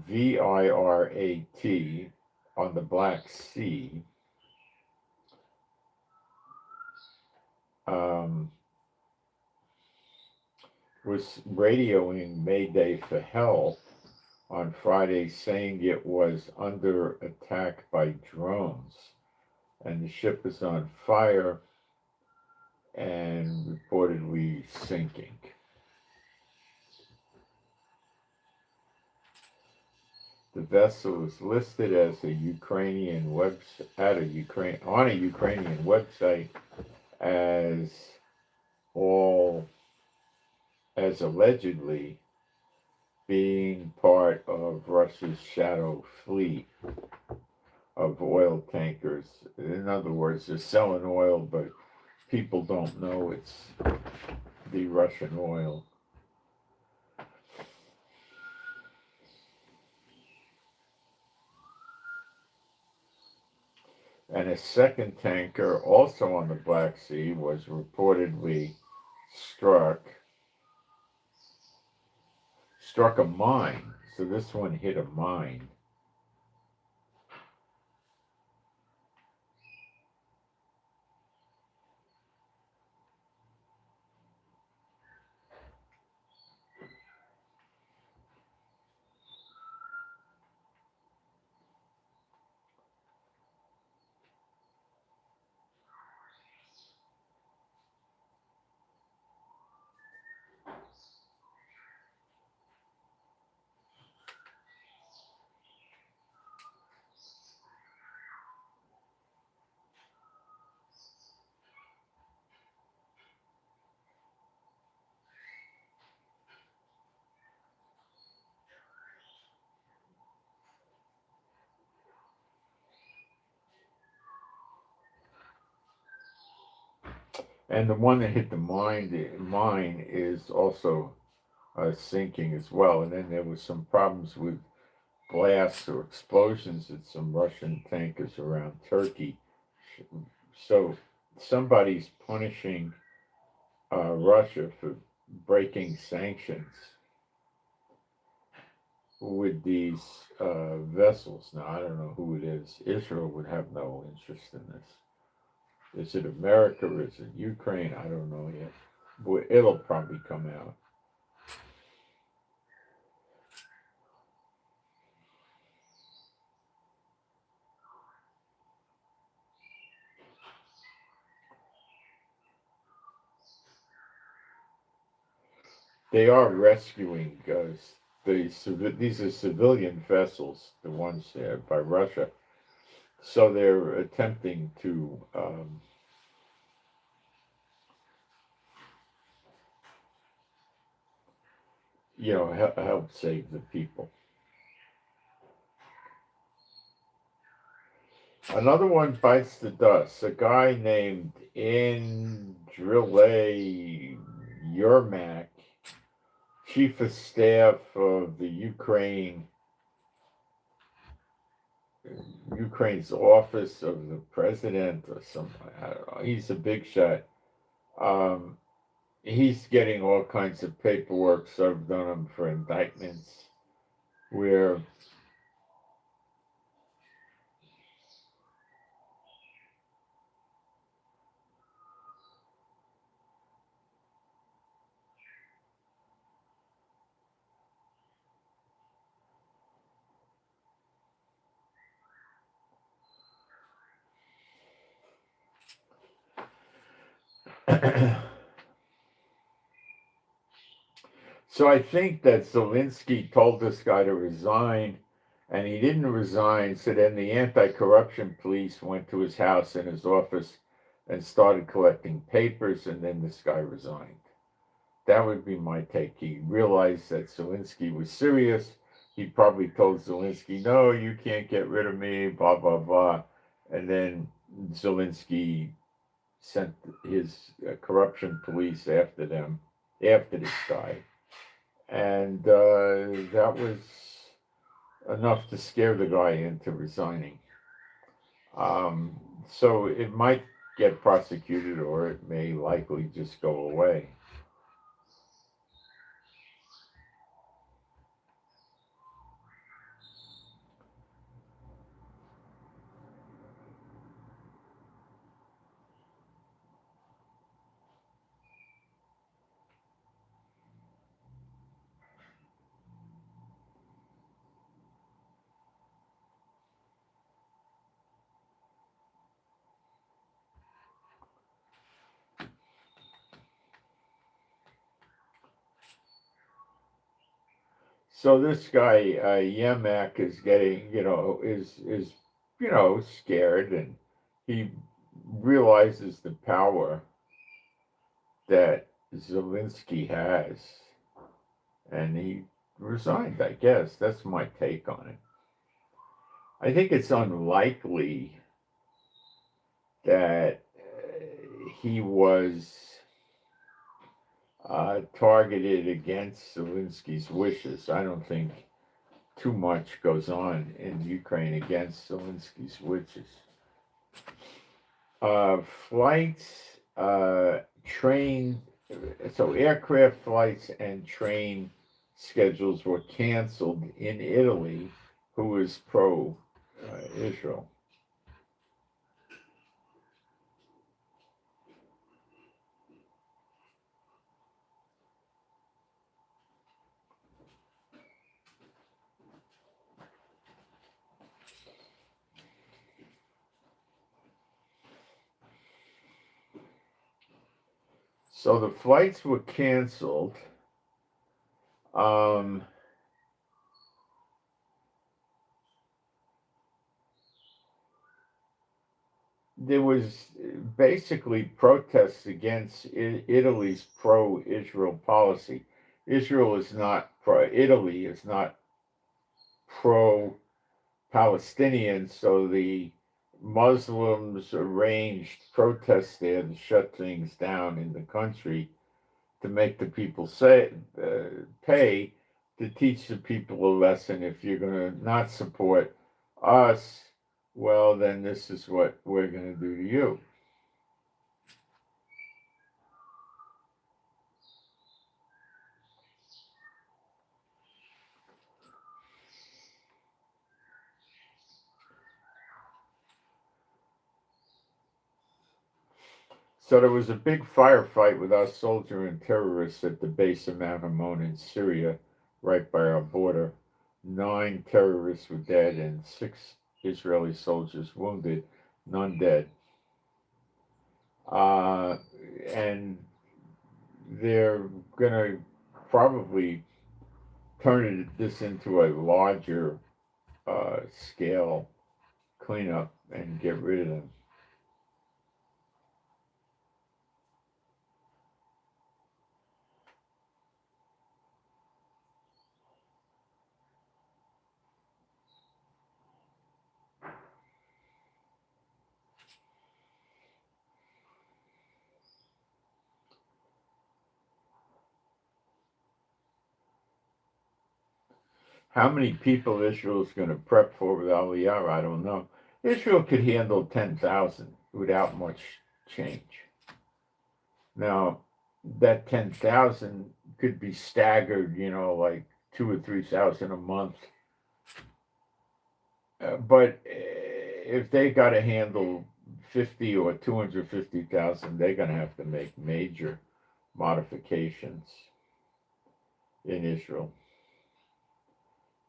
VIRAT on the Black Sea was radioing Mayday for help on Friday, saying it was under attack by drones, and the ship is on fire and reportedly sinking. The vessel is listed as a Ukrainian on a Ukrainian website as allegedly being part of Russia's shadow fleet of oil tankers. In other words, they're selling oil, but people don't know it's the Russian oil. And a second tanker, also on the Black Sea, was reportedly struck a mine. So this one hit a mine. And the one that hit the mine is also sinking as well. And then there was some problems with blasts or explosions at some Russian tankers around Turkey. So somebody's punishing Russia for breaking sanctions with these vessels. Now, I don't know who it is. Israel would have no interest in this. Is it America or is it Ukraine? I don't know yet. But it'll probably come out. They are rescuing these are civilian vessels, the ones there by Russia. So they're attempting to help save the people. Another one bites the dust. A guy named Andriy Yermak, chief of staff of the Ukraine's office of the president or something. I don't know. He's a big shot. He's getting all kinds of paperwork served on him for indictments where So I think that Zelensky told this guy to resign, and he didn't resign. So then the anti-corruption police went to his house and his office and started collecting papers, and then this guy resigned. That would be my take. He realized that Zelensky was serious. He probably told Zelensky, no, you can't get rid of me, blah, blah, blah. And then Zelensky sent his corruption police after this guy. And that was enough to scare the guy into resigning. So it might get prosecuted, or it may likely just go away. So this guy Yemek is getting, is scared, and he realizes the power that Zelensky has, and he resigned. I guess that's my take on it. I think it's unlikely that he was targeted against Zelensky's wishes. I don't think too much goes on in Ukraine against Zelensky's wishes. Flights, train, so aircraft flights and train schedules were canceled in Italy, who is pro-Israel. So the flights were canceled. There was basically protests against Italy's pro-Israel policy. Italy is not pro-Palestinian, so the Muslims arranged protests there to shut things down in the country, to make the people pay, to teach the people a lesson. If you're going to not support us, well, then this is what we're going to do to you. So there was a big firefight with our soldier and terrorists at the base of Mount Hermon in Syria, right by our border. 9 terrorists were dead and 6 Israeli soldiers wounded, none dead. And they're going to probably turn this into a larger scale cleanup and get rid of them. How many people Israel is going to prep for with Aliyah, I don't know. Israel could handle 10,000 without much change. Now, that 10,000 could be staggered, like 2,000 or 3,000 a month. But if they got to handle 50 or 250,000, they're going to have to make major modifications in Israel.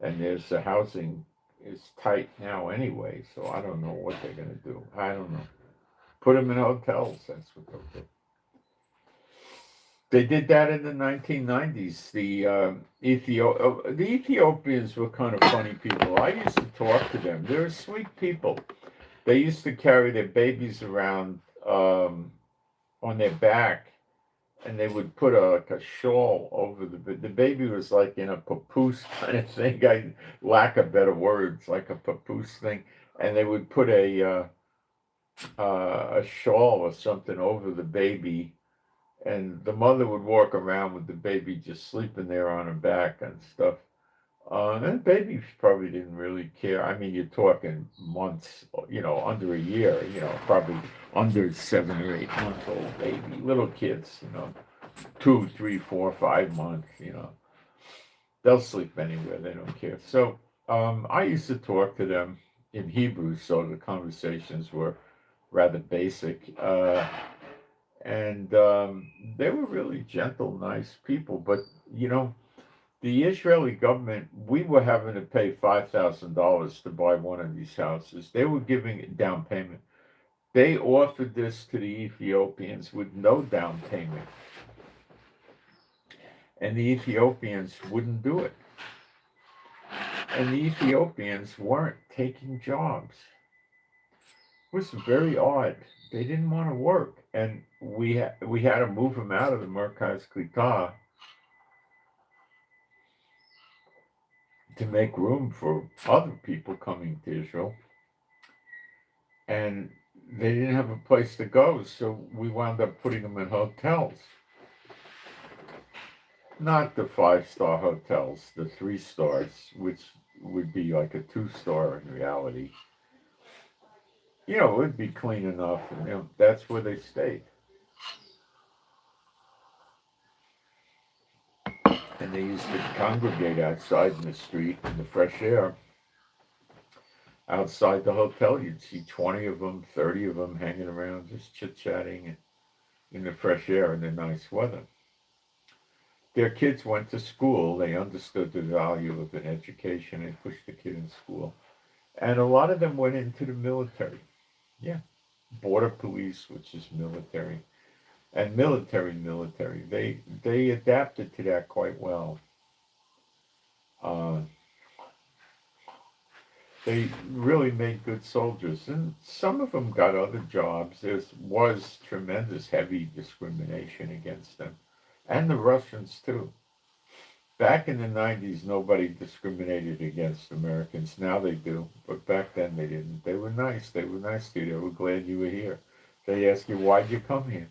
And the housing is tight now anyway, so I don't know what they're going to do. I don't know. Put them in hotels, that's what they'll do. They did that in the 1990s. The Ethiopians were kind of funny people. I used to talk to them. They were sweet people. They used to carry their babies around on their back, and they would put like a shawl over the baby was like in a papoose kind of thing. I lack of better words, like a papoose thing, and they would put a shawl or something over the baby, and the mother would walk around with the baby just sleeping there on her back and stuff. And the baby probably didn't really care. I mean, you're talking months, under a year, probably under 7 or 8 months old baby, little kids, 2, 3, 4, 5 months, they'll sleep anywhere, they don't care. So I used to talk to them in Hebrew, so the conversations were rather basic. And they were really gentle, nice people. But, the Israeli government, we were having to pay $5,000 to buy one of these houses. They were giving a down payment. They offered this to the Ethiopians with no down payment. And the Ethiopians wouldn't do it. And the Ethiopians weren't taking jobs. It was very odd. They didn't want to work. And we had to move them out of the Merkaz Klita to make room for other people coming to Israel. And they didn't have a place to go, so we wound up putting them in hotels. Not the 5-star hotels, the 3 stars, which would be like a 2-star in reality. It would be clean enough, and that's where they stayed. And they used to congregate outside in the street in the fresh air. Outside the hotel, you'd see 20 of them, 30 of them hanging around, just chit-chatting in the fresh air in the nice weather. Their kids went to school. They understood the value of an education. They pushed the kid in school. And a lot of them went into the military. Yeah. Border police, which is military. And military. They adapted to that quite well. They really made good soldiers. And some of them got other jobs. There was tremendous heavy discrimination against them. And the Russians, too. Back in the 90s, nobody discriminated against Americans. Now they do. But back then they didn't. They were nice. They were nice to you. They were glad you were here. They asked you, why'd you come here?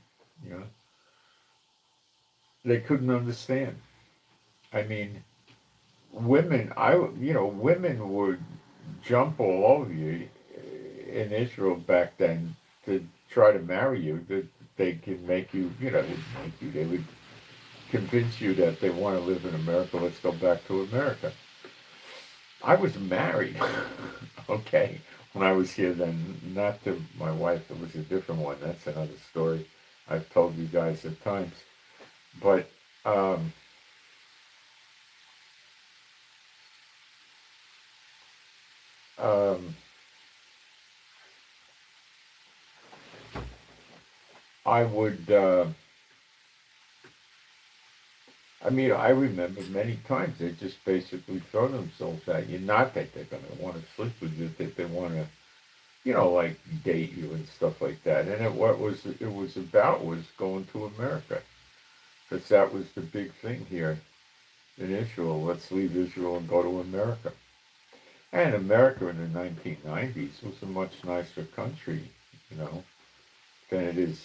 They couldn't understand. I mean, women would jump all over you in Israel back then to try to marry you. That they can make you, they would convince you that they want to live in America. Let's go back to America. I was married, okay, when I was here then, not to my wife. It was a different one. That's another story I've told you guys at times. But I would, I remember many times they just basically throw themselves at you. Not that they're going to want to sleep with you, that they want to, like date you and stuff like that. And what it was about was going to America. Because that was the big thing here in Israel. Let's leave Israel and go to America. And America in the 1990s was a much nicer country, than it is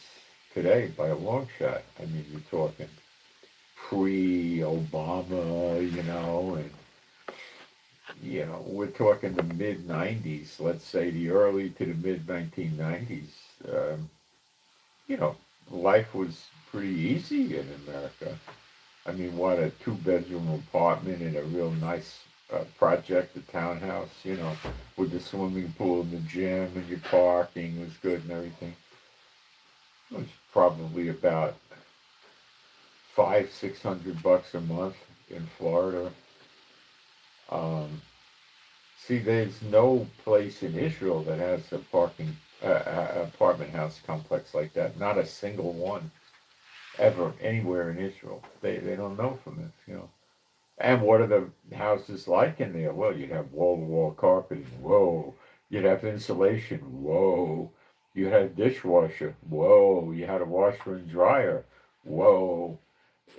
today by a long shot. I mean, you're talking pre-Obama, and, we're talking the mid-90s, let's say the early to the mid-1990s. Life was pretty easy in America. I mean, what, a 2-bedroom apartment in a real nice project, a townhouse, with the swimming pool and the gym and your parking was good and everything. It was probably about $500-600 a month in Florida. See, there's no place in Israel that has a apartment house complex like that. Not a single one. ever anywhere in Israel. They don't know from this, And what are the houses like in there? Well, you'd have wall-to-wall carpeting. Whoa. You'd have insulation. Whoa. You had a dishwasher. Whoa. You had a washer and dryer. Whoa.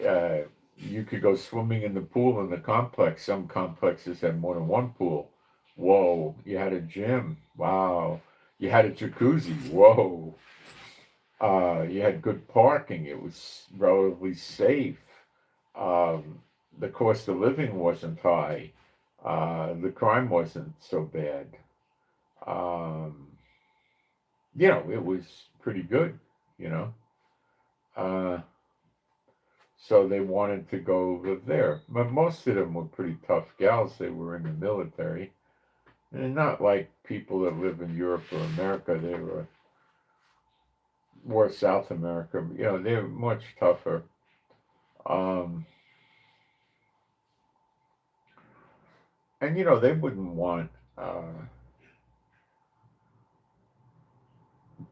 Uh, you could go swimming in the pool in the complex. Some complexes had more than one pool. Whoa. You had a gym. Wow. You had a jacuzzi. Whoa. You had good parking. It was relatively safe. Um, the cost of living wasn't high. The crime wasn't so bad. Um, it was pretty good, you know. Uh, so they wanted to go live there. But most of them were pretty tough gals. They were in the military. And not like people that live in Europe or America. They were more South America. They were much tougher. Um, and, they wouldn't want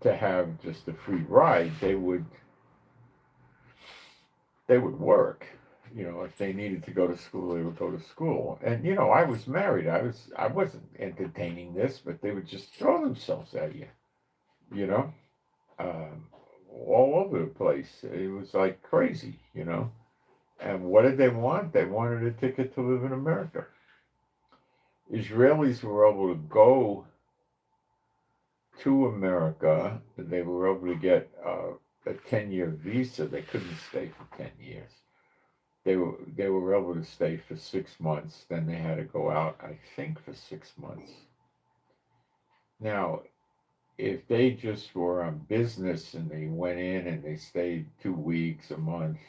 to have just a free ride. They would work. If they needed to go to school, they would go to school. And I was married. I wasn't entertaining this, but they would just throw themselves at you. You know, um, all over the place. It was like crazy. And what did they want? They wanted a ticket to live in America. Israelis were able to go to America. They were able to get a 10-year visa. They couldn't stay for 10 years. They were able to stay for 6 months. Then they had to go out, I think, for 6 months. Now, if they just were on business and they went in and they stayed 2 weeks, a month,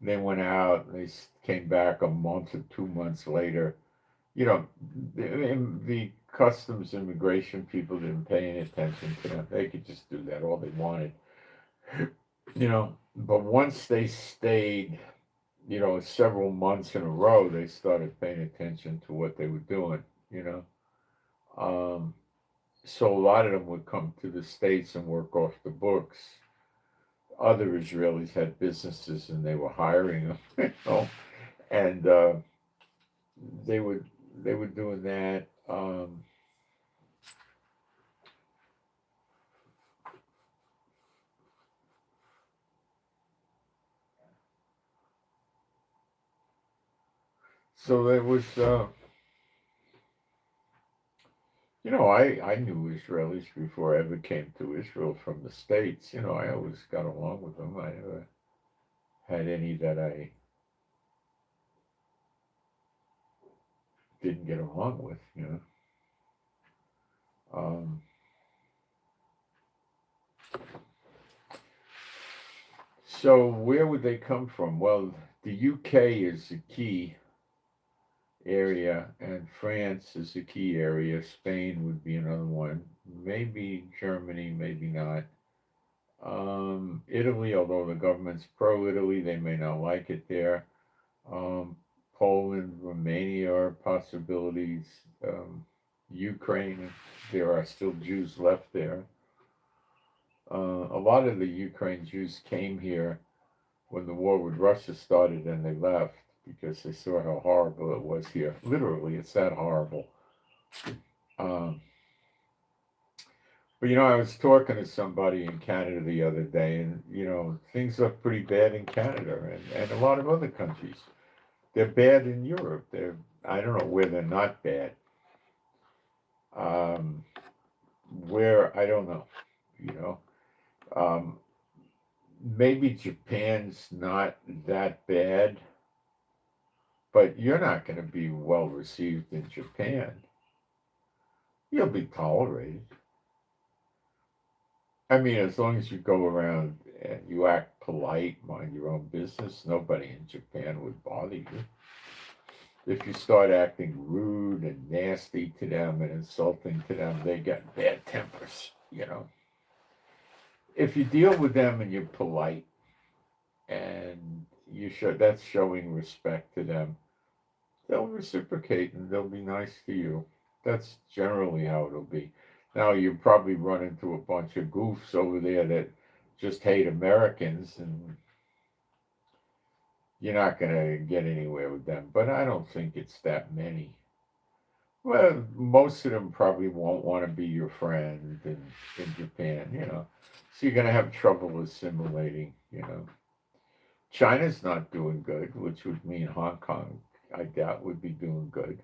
they went out and they came back a month or 2 months later, the customs immigration people didn't pay any attention to them. They could just do that all they wanted. But once they stayed, several months in a row, they started paying attention to what they were doing, So a lot of them would come to the States and work off the books. Other Israelis had businesses and they were hiring them, and they were doing that. So there was, I knew Israelis before I ever came to Israel from the States. I always got along with them. I never had any that I didn't get along with. So where would they come from? Well, the UK is the key area, and France is the key area. Spain would be another one. Maybe Germany, maybe not. Italy, although the government's pro-Italy, they may not like it there. Poland, Romania are possibilities. Ukraine, there are still Jews left there. A lot of the Ukraine Jews came here when the war with Russia started and they left because they saw how horrible it was here. Literally, it's that horrible. But I was talking to somebody in Canada the other day, and things look pretty bad in Canada and a lot of other countries. They're bad in Europe. I don't know where they're not bad. Where I don't know. Maybe Japan's not that bad, but you're not going to be well received in Japan. You'll be tolerated. I mean, as long as you go around and you act polite, mind your own business, nobody in Japan would bother you. If you start acting rude and nasty to them and insulting to them, they get bad tempers, If you deal with them and you're polite and that's showing respect to them, they'll reciprocate and they'll be nice to you. That's generally how it'll be. Now, you probably run into a bunch of goofs over there that just hate Americans, and you're not going to get anywhere with them. But I don't think it's that many. Well, most of them probably won't want to be your friend in Japan, So you're going to have trouble assimilating, China's not doing good, which would mean Hong Kong, I doubt, would be doing good.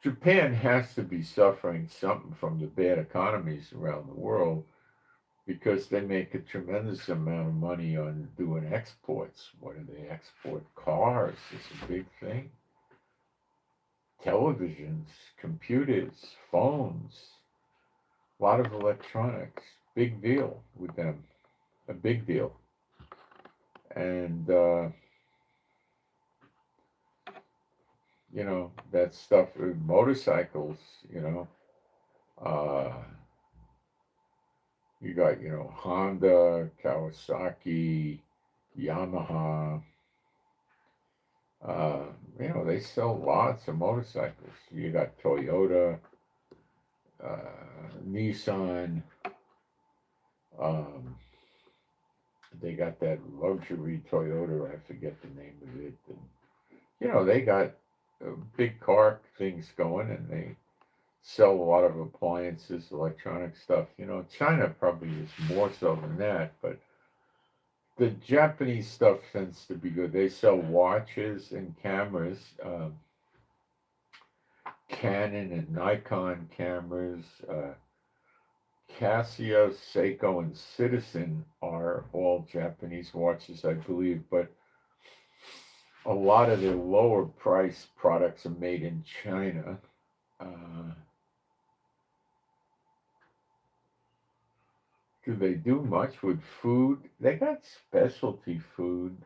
Japan has to be suffering something from the bad economies around the world because they make a tremendous amount of money on doing exports. What do they export? Cars is a big thing. Televisions, computers, phones, a lot of electronics. Big deal with them. A big deal. And, that stuff, motorcycles, uh, you got, Honda, Kawasaki, Yamaha. They sell lots of motorcycles. You got Toyota, Nissan. They got that luxury Toyota. I forget the name of it. And, they got big car things going, and they sell a lot of appliances, electronic stuff. China probably is more so than that, but the Japanese stuff tends to be good. They sell watches and cameras, Canon and Nikon cameras. Casio, Seiko, and Citizen are all Japanese watches, I believe, but a lot of their lower price products are made in China. Do they do much with food? They got specialty food.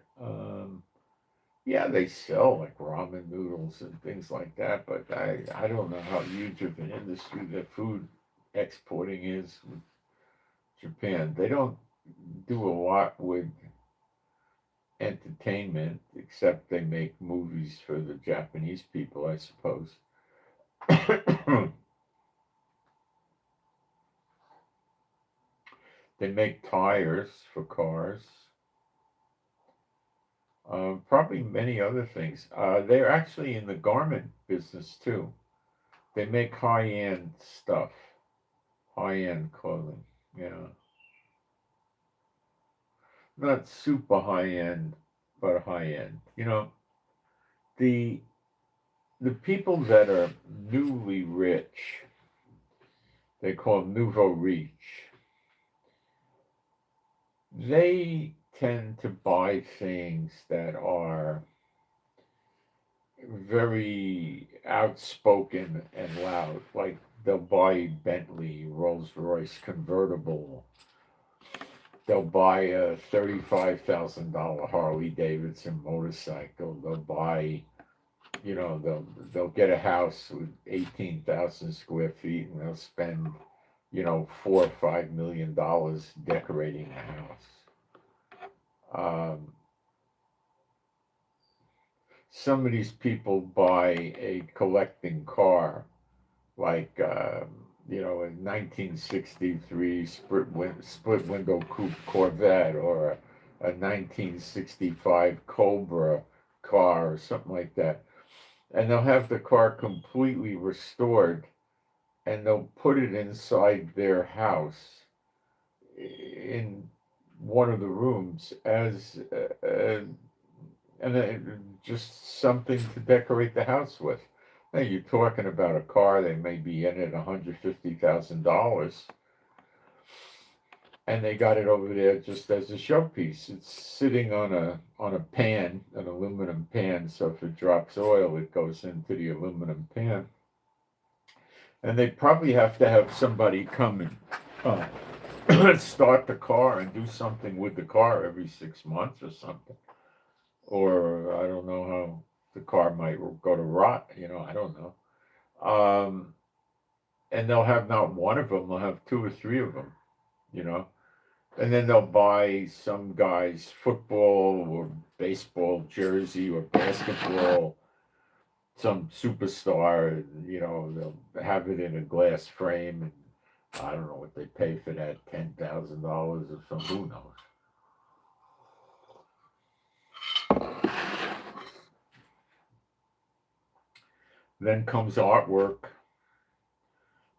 Yeah, they sell like ramen noodles and things like that, but I don't know how huge of an industry the food exporting is with Japan. They don't do a lot with entertainment, except they make movies for the Japanese people, I suppose. They make tires for cars. Probably many other things. They're actually in the garment business too. They make high-end stuff, high-end clothing. Not super high-end, but high-end. The the people that are newly rich, they call nouveau riche. They tend to buy things that are very outspoken and loud. Like they'll buy Bentley, Rolls Royce convertible. They'll buy a $35,000 Harley Davidson motorcycle. They'll buy, they'll get a house with 18,000 square feet, and they'll spend, $4 or $5 million decorating the house. Some of these people buy a collecting car, like a 1963 split window coupe Corvette, or a 1965 Cobra car, or something like that, and they'll have the car completely restored, and they'll put it inside their house in one of the rooms as just something to decorate the house with. Now you're talking about a car they may be in at $150,000, and they got it over there just as a showpiece. It's sitting on a pan, an aluminum pan, so if it drops oil, it goes into the aluminum pan. And they probably have to have somebody come and start the car and do something with the car every 6 months or something. Or I don't know how the car might go to rot, I don't know. And they'll have not one of them, they'll have two or three of them, And then they'll buy some guy's football or baseball jersey or basketball, some superstar, they'll have it in a glass frame, and I don't know what they pay for that, $10,000 or something, who knows. Then comes artwork.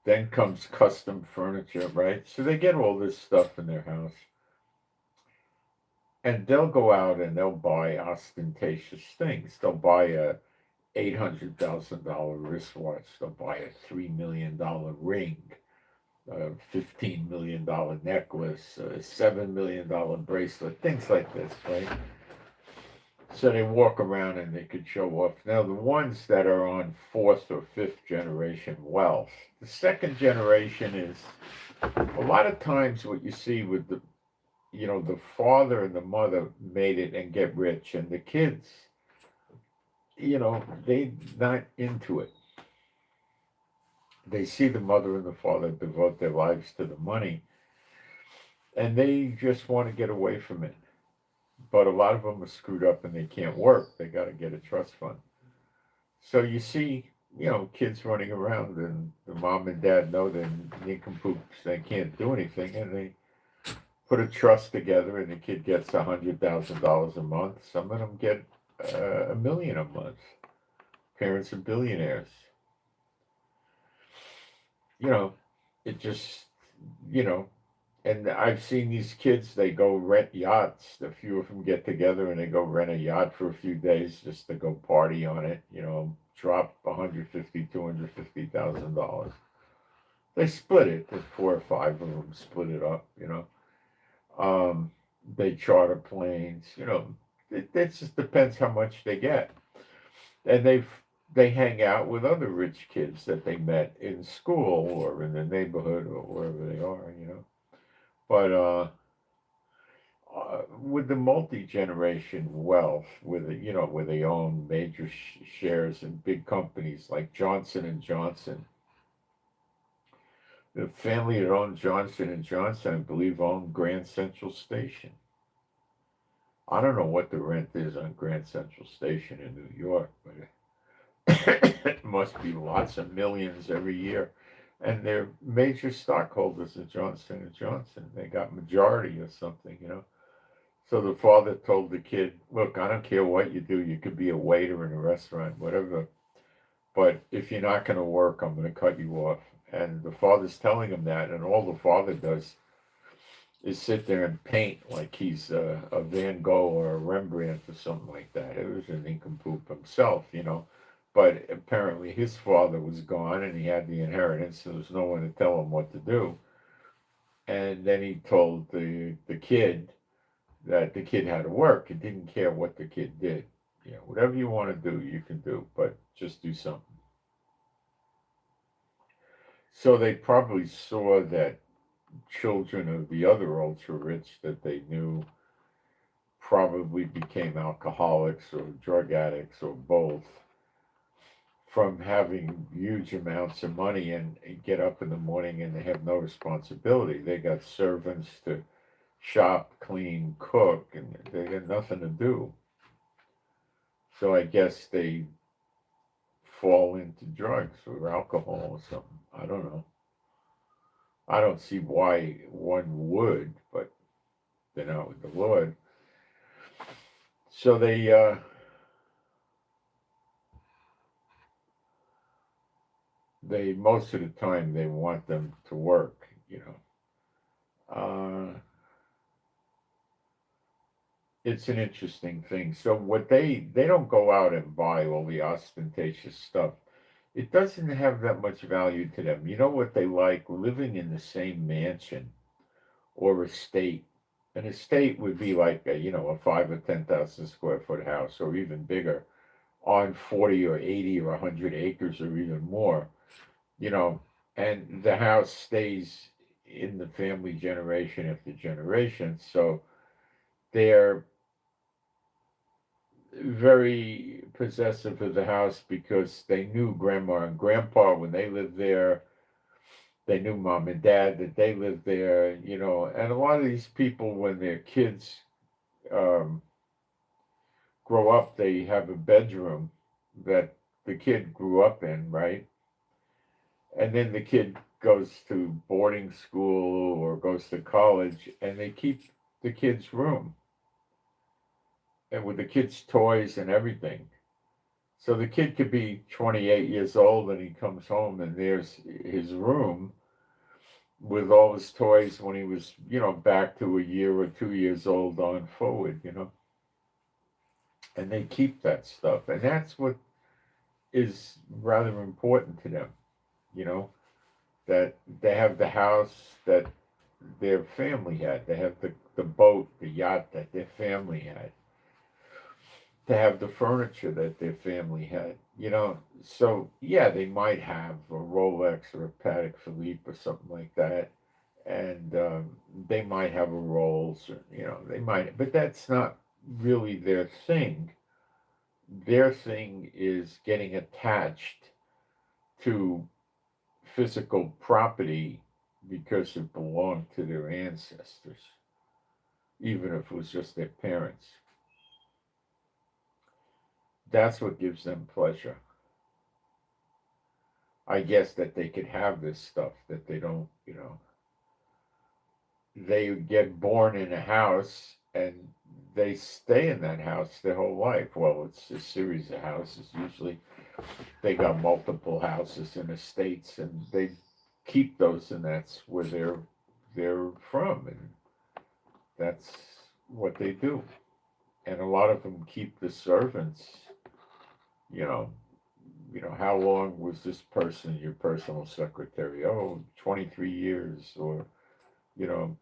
Then comes custom furniture, right? So they get all this stuff in their house. And they'll go out and they'll buy ostentatious things. They'll buy a $800,000 wristwatch. They'll buy a $3 million ring, a $15 million necklace, a $7 million bracelet, things like this, right? So they walk around and they could show off. Now, the ones that are on fourth or fifth generation wealth, the second generation is a lot of times what you see with the father and the mother made it and get rich, and the kids, they not into it. They see the mother and the father devote their lives to the money, and they just want to get away from it. But a lot of them are screwed up and they can't work. They got to get a trust fund. So you see, kids running around, and the mom and dad know they're nincompoops. They can't do anything, and they put a trust together, and the kid gets $100,000 a month. Some of them get $1 million a month. Parents are billionaires. It just, and I've seen these kids, they go rent yachts. A few of them get together and they go rent a yacht for a few days just to go party on it, drop $150,000, $250,000. They split it. There's 4 or 5 of them split it up, They charter planes, it just depends how much they get. And they hang out with other rich kids that they met in school or in the neighborhood or wherever they are, But with the multi-generation wealth, where they own major shares in big companies like Johnson and Johnson, the family that owned Johnson and Johnson, I believe, owned Grand Central Station. I don't know what the rent is on Grand Central Station in New York, but it must be lots of millions every year. And they're major stockholders of Johnson and Johnson. They got majority or something, So the father told the kid, "Look, I don't care what you do. You could be a waiter in a restaurant, whatever. But if you're not going to work, I'm going to cut you off." And the father's telling him that, and all the father does is sit there and paint like he's a Van Gogh or a Rembrandt or something like that. It was an nincompoop himself, But apparently his father was gone and he had the inheritance. So there was no one to tell him what to do. And then he told the kid that the kid had to work. He didn't care what the kid did. Whatever you want to do, you can do, but just do something. So they probably saw that children of the other ultra rich that they knew probably became alcoholics or drug addicts or both from having huge amounts of money and get up in the morning and they have no responsibility. They got servants to shop, clean, cook, and they got nothing to do. So I guess they fall into drugs or alcohol or something. I don't know. I don't see why one would, but they're not with the Lord. So they most of the time they want them to work, It's an interesting thing. So what they don't go out and buy all the ostentatious stuff. It doesn't have that much value to them. You know what they like? Living in the same mansion or estate. An estate would be like a 5 or 10,000 square foot house, or even bigger, on 40 or 80 or 100 acres or even more. You know, and the house stays in the family generation after generation. So they're very possessive of the house because they knew grandma and grandpa when they lived there. They knew mom and dad that they lived there, and a lot of these people, when their kids um, grow up, they have a bedroom that the kid grew up in, right? And then the kid goes to boarding school or goes to college, and they keep the kid's room and with the kid's toys and everything. So the kid could be 28 years old and he comes home and there's his room with all his toys when he was, back to a year or 2 years old on forward. And they keep that stuff. And that's what is rather important to them, you know, that they have the house that their family had. They have the boat, the yacht that their family had. To have the furniture that their family had. So yeah, they might have a Rolex or a Patek Philippe or something like that, and they might have a Rolls, or they might, but that's not really their thing. Their thing is getting attached to physical property because it belonged to their ancestors, even if it was just their parents. That's what gives them pleasure. I guess that they could have this stuff that they don't. They get born in a house and they stay in that house their whole life. Well, it's a series of houses. Usually they got multiple houses and estates and they keep those, and that's where they're from, and that's what they do. And a lot of them keep the servants, you know, how long was this person your personal secretary? Oh, 23 years, or, you know,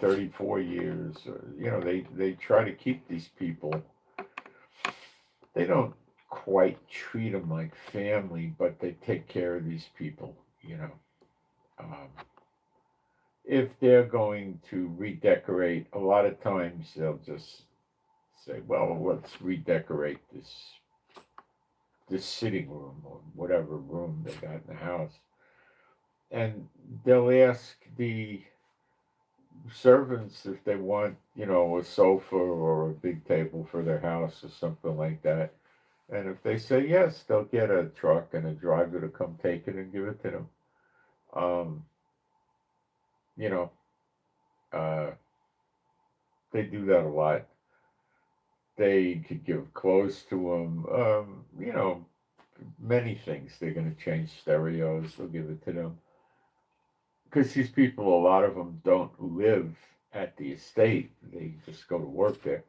34 years. Or, they try to keep these people. They don't quite treat them like family, but they take care of these people. Um, if they're going to redecorate, a lot of times they'll just say, well, let's redecorate this sitting room or whatever room they got in the house. And they'll ask the servants if they want, a sofa or a big table for their house or something like that. And if they say yes, they'll get a truck and a driver to come take it and give it to them. Um, you know, uh, they do that a lot. They could give clothes to them. Many things. They're going to change stereos. They'll give it to them. Because these people, a lot of them don't live at the estate. They just go to work there.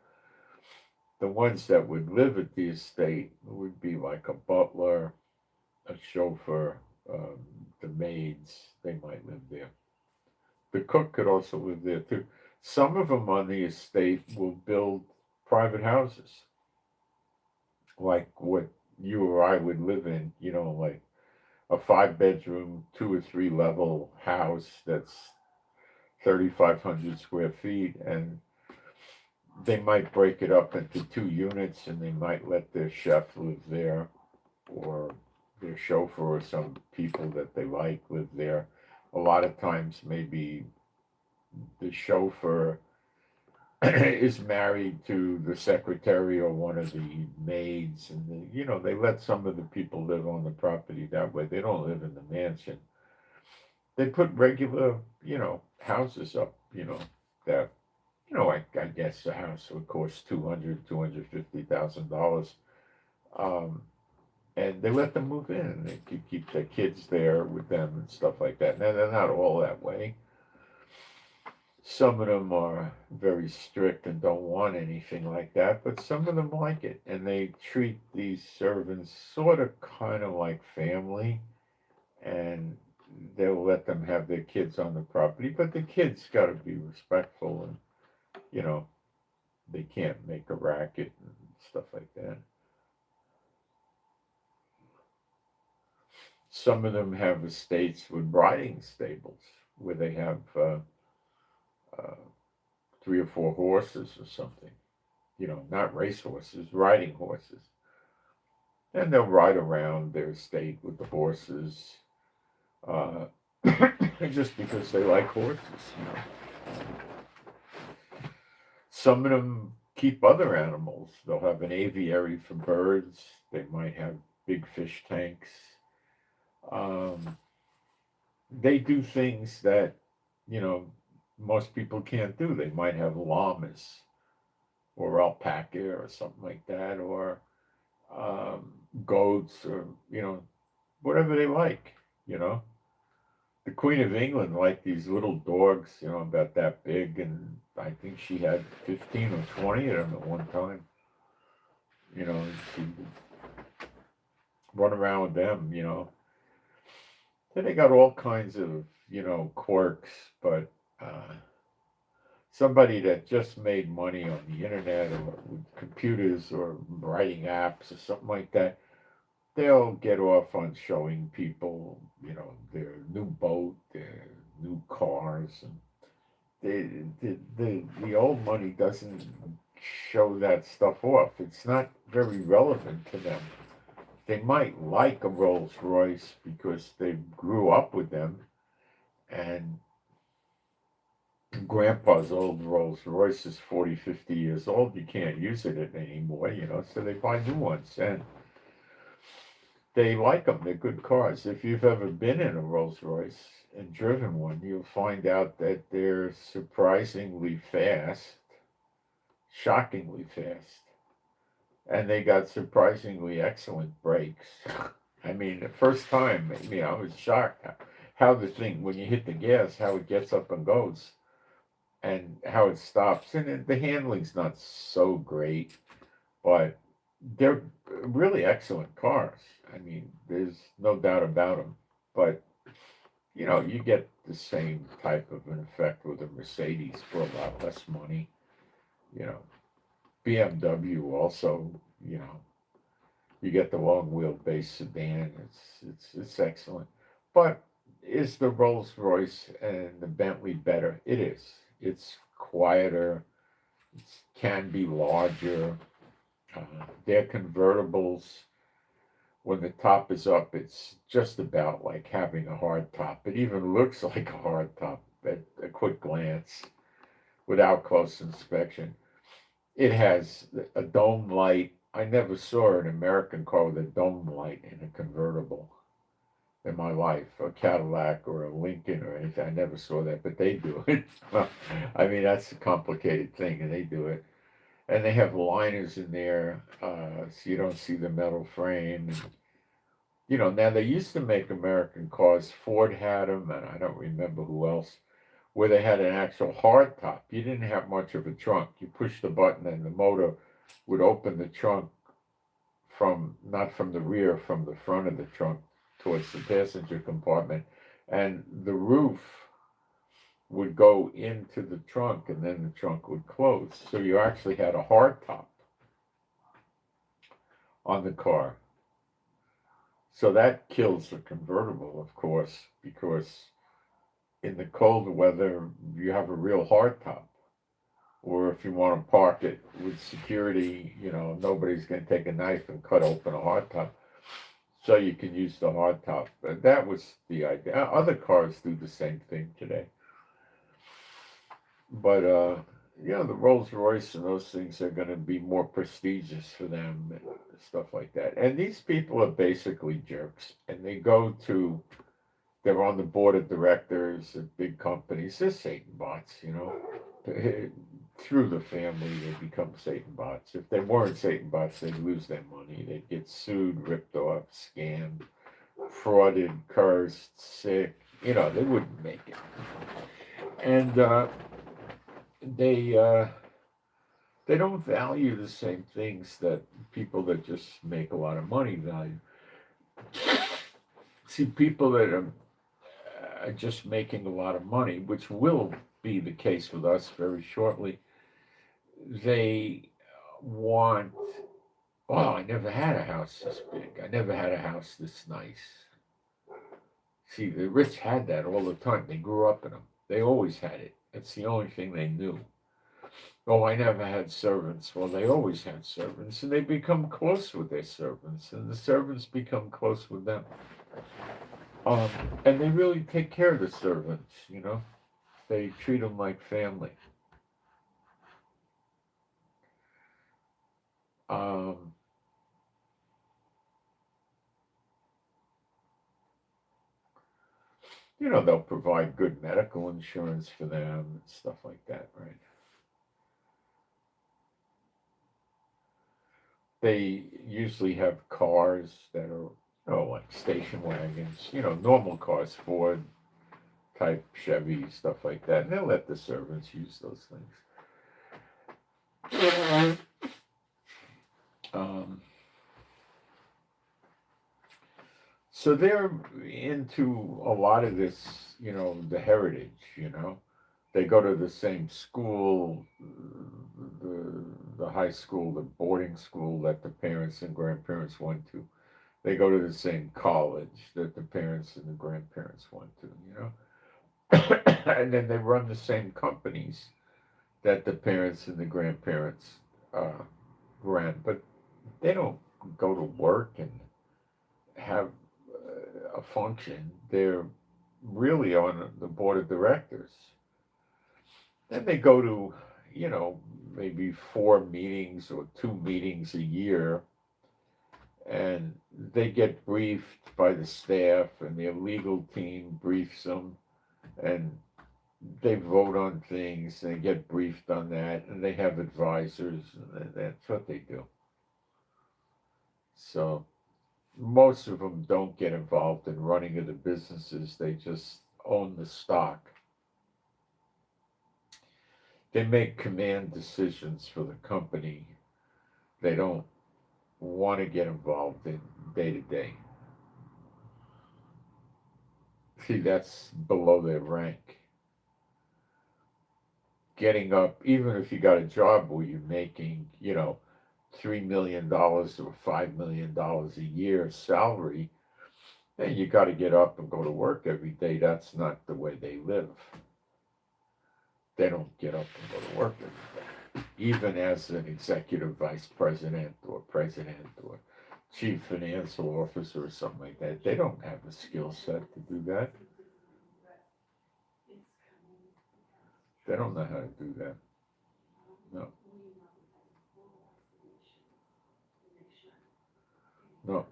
The ones that would live at the estate would be like a butler, a chauffeur, the maids. They might live there. The cook could also live there too. Some of them on the estate will build private houses, like what you or I would live in. Like a 5 bedroom, 2 or 3 level house that's 3,500 square feet, and they might break it up into 2 units, and they might let their chef live there, or their chauffeur, or some people that they like live there. A lot of times, maybe the chauffeur is married to the secretary or one of the maids, and they let some of the people live on the property that way. They don't live in the mansion. They put regular, houses up, that I guess a house would cost $250,000, and they let them move in, and they could keep their kids there with them and stuff like that. Now they're not all that way. Some of them are very strict and don't want anything like that, but some of them like it, and they treat these servants sort of kind of like family, and they'll let them have their kids on the property, but the kids got to be respectful, and you know they can't make a racket and stuff like that. Some of them have estates with riding stables where they have uh, 3 or 4 horses or something. Not race horses, riding horses. And they'll ride around their estate with the horses, uh, just because they like horses. Some of them keep other animals. They'll have an aviary for birds. They might have big fish tanks. Um, they do things that, you know, most people can't do. They might have llamas or alpaca or something like that, or goats or, whatever they like, The Queen of England liked these little dogs, about that big, and I think she had 15 or 20 of them at one time. And she'd run around with them, Then they got all kinds of, quirks, but somebody that just made money on the internet or with computers or writing apps or something like that, they'll get off on showing people, their new boat, their new cars, and the old money doesn't show that stuff off. It's not very relevant to them. They might like a Rolls Royce because they grew up with them, and Grandpa's old Rolls Royce is 40, 50 years old. You can't use it anymore, so they buy new ones. And they like them. They're good cars. If you've ever been in a Rolls Royce and driven one, you'll find out that they're surprisingly fast, shockingly fast. And they got surprisingly excellent brakes. I mean, the first time, I was shocked how the thing, when you hit the gas, how it gets up and goes and how it stops. And the handling's not so great, but they're really excellent cars. I mean, there's no doubt about them. But, you get the same type of an effect with a Mercedes for a lot less money. BMW also, you get the long wheelbase sedan. It's excellent. But is the Rolls Royce and the Bentley better? It is. It's quieter. It can be larger. They're convertibles. When the top is up, it's just about like having a hard top. It even looks like a hard top at a quick glance without close inspection. It has a dome light. I never saw an American car with a dome light in a convertible in my life, a Cadillac or a Lincoln or anything. I never saw that, but they do it. I mean, that's a complicated thing, and they do it. And they have liners in there, so you don't see the metal frame. And, now they used to make American cars. Ford had them, and I don't remember who else, where they had an actual hard top. You didn't have much of a trunk. You push the button, and the motor would open the trunk not from the rear, from the front of the trunk towards the passenger compartment, and the roof would go into the trunk, and then the trunk would close. So you actually had a hard top on the car. So that kills the convertible, of course, because in the cold weather, you have a real hard top. Or if you want to park it with security, nobody's going to take a knife and cut open a hard top. So you can use the hard top. But that was the idea. Other cars do the same thing today. But, the Rolls Royce and those things are going to be more prestigious for them and stuff like that. And these people are basically jerks. And they're on the board of directors of big companies. They're Satan bots, Through the family, they become Satan bots. If they weren't Satan bots, they'd lose their money. They'd get sued, ripped off, scammed, frauded, cursed, sick. They wouldn't make it. And they don't value the same things that people that just make a lot of money value. See, people that are just making a lot of money, which will be the case with us very shortly, they want, I never had a house this big. I never had a house this nice. See, the rich had that all the time. They grew up in them. They always had it. It's the only thing they knew. I never had servants. Well, they always had servants, and they become close with their servants, and the servants become close with them. And they really take care of the servants, They treat them like family. They'll provide good medical insurance for them and stuff like that, right? They usually have cars that are, like station wagons, normal cars, Ford type Chevy, stuff like that. And they'll let the servants use those things. Um, so they're into a lot of this, the heritage. They go to the same school, the high school, the boarding school that the parents and grandparents went to. They go to the same college that the parents and the grandparents went to. And then they run the same companies that the parents and the grandparents uh, ran, but they don't go to work and have a function. They're really on the board of directors. Then they go to, maybe 4 meetings or 2 meetings a year, and they get briefed by the staff, and their legal team briefs them, and they vote on things, and they get briefed on that, and they have advisors, and that's what they do. So most of them don't get involved in running of the businesses, they just own the stock. They make command decisions for the company. They don't want to get involved in day to day. See, that's below their rank. Getting up, even if you got a job where you're making, $3 million or $5 million a year salary, then you got to get up and go to work every day. That's not the way they live. They don't get up and go to work every day. Even as an executive vice president or president or chief financial officer or something like that, they don't have the skill set to do that. They don't know how to do that. No. No.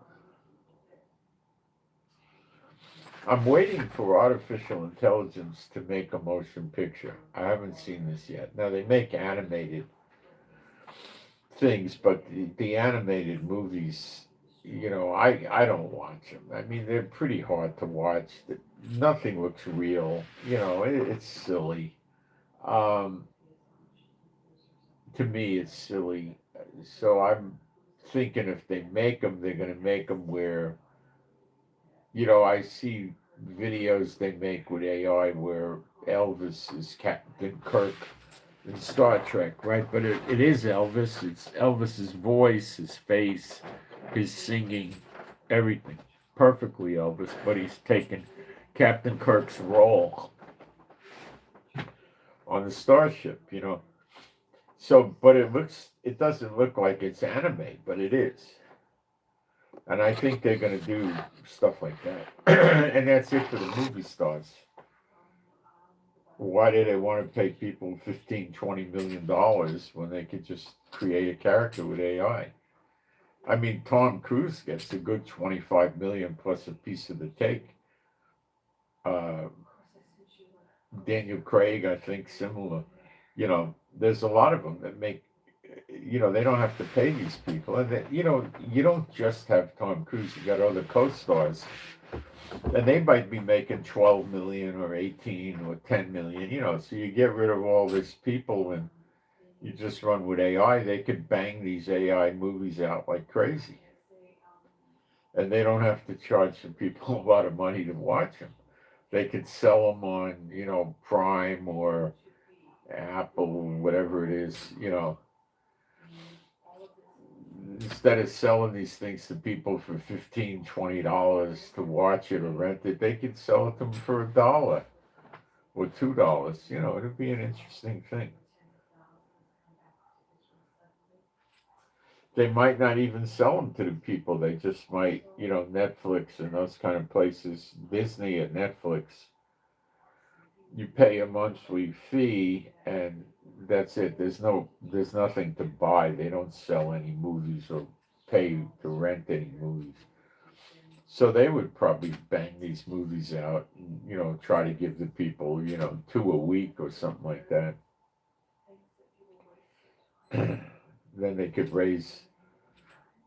I'm waiting for artificial intelligence to make a motion picture. I haven't seen this yet. Now, they make animated things, but the animated movies, I don't watch them. I mean, they're pretty hard to watch. Nothing looks real. It's silly. Um, to me, it's silly. So I'm thinking if they make them, they're going to make them where, I see videos they make with AI where Elvis is Captain Kirk in Star Trek, right? But it is Elvis. It's Elvis's voice, his face, his singing, everything. Perfectly Elvis, but he's taken Captain Kirk's role on the starship. So, but it doesn't look like it's anime, but it is. And I think they're going to do stuff like that. And that's it for the movie stars. Why do they want to pay people $15-20 million when they could just create a character with AI? I mean, Tom Cruise gets a good 25 million plus a piece of the cake. Daniel Craig, I think, similar. There's a lot of them that make. They don't have to pay these people, and you don't just have Tom Cruise. You got other co-stars, and they might be making 12 million or 18 or 10 million. So you get rid of all these people and you just run with AI. They could bang these AI movies out like crazy, and they don't have to charge the people a lot of money to watch them. They could sell them on, Prime or Apple, whatever it is, instead of selling these things to people for $15-20 to watch it or rent it, they could sell it to them for $1 or $2. It'd be an interesting thing. They might not even sell them to the people. They just might, Netflix and those kind of places, Disney and Netflix. You pay a monthly fee and that's it. There's nothing to buy. They don't sell any movies or pay to rent any movies. So they would probably bang these movies out and, try to give the people, 2 a week or something like that. Then they could raise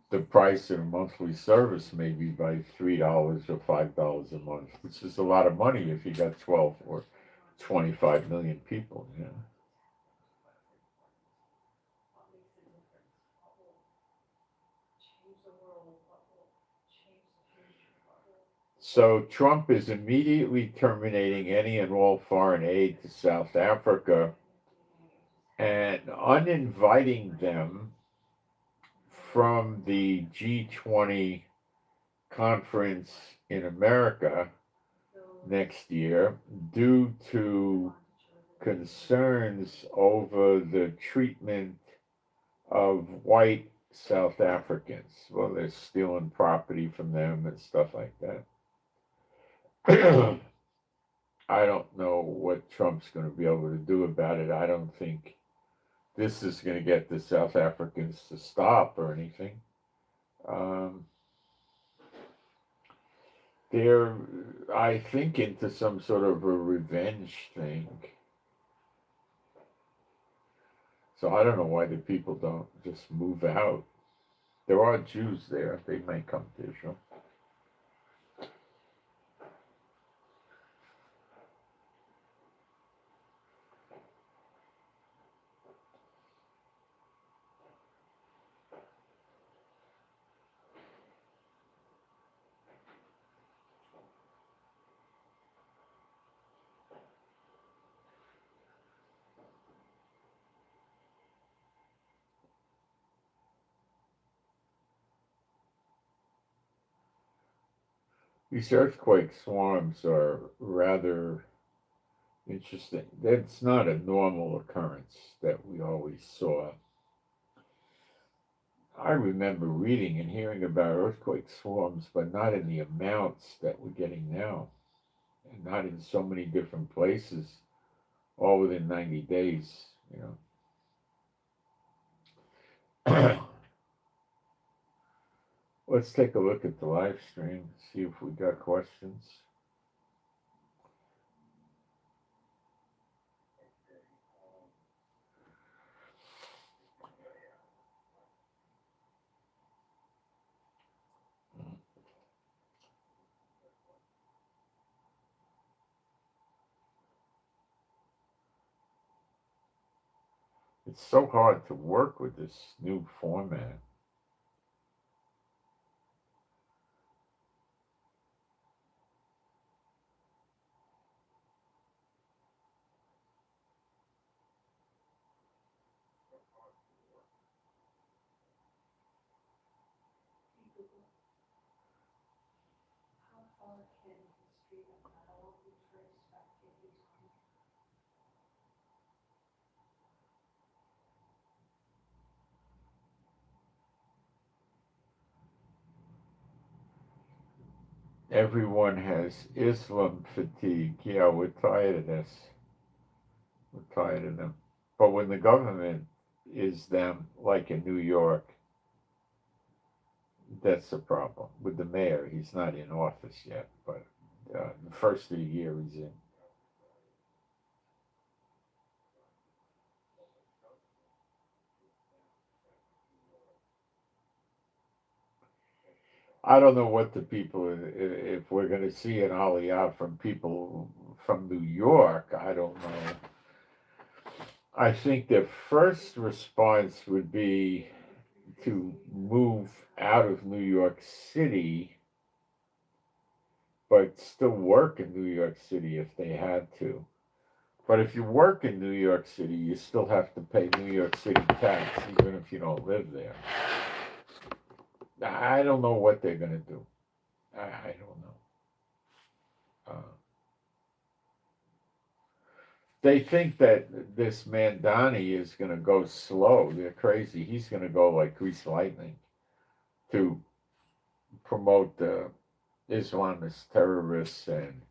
the price of a monthly service maybe by $3 or $5 a month, which is a lot of money if you got 12 or 25 million people, you know. So Trump is immediately terminating any and all foreign aid to South Africa and uninviting them from the G20 conference in America next year due to concerns over the treatment of white South Africans. Well, they're stealing property from them and stuff like that. I don't know what Trump's going to be able to do about it. I don't think this is going to get the South Africans to stop or anything. They're, I think, into some sort of a revenge thing. So I don't know why the people don't just move out. There are Jews there. They may come to Israel. These earthquake swarms are rather interesting. That's not a normal occurrence that we always saw. I remember reading and hearing about earthquake swarms, but not in the amounts that we're getting now, and not in so many different places, all within 90 days, you know. Let's take a look at the live stream, see if we got questions. It's so hard to work with this new format. Everyone has Islam fatigue. Yeah, we're tired of this. We're tired of them. But when the government is them, like in New York, that's the problem. With the mayor, he's not in office yet, but the first of the year he's in. I don't know what the people, if we're going to see an Aliyah from people from New York, I don't know. I think their first response would be to move out of New York City, but still work in New York City if they had to. But if you work in New York City, you still have to pay New York City tax, even if you don't live there. I don't know what they're going to do. I don't know. They think that this Mandani is going to go slow. They're crazy. He's going to go like grease lightning to promote the Islamist terrorists and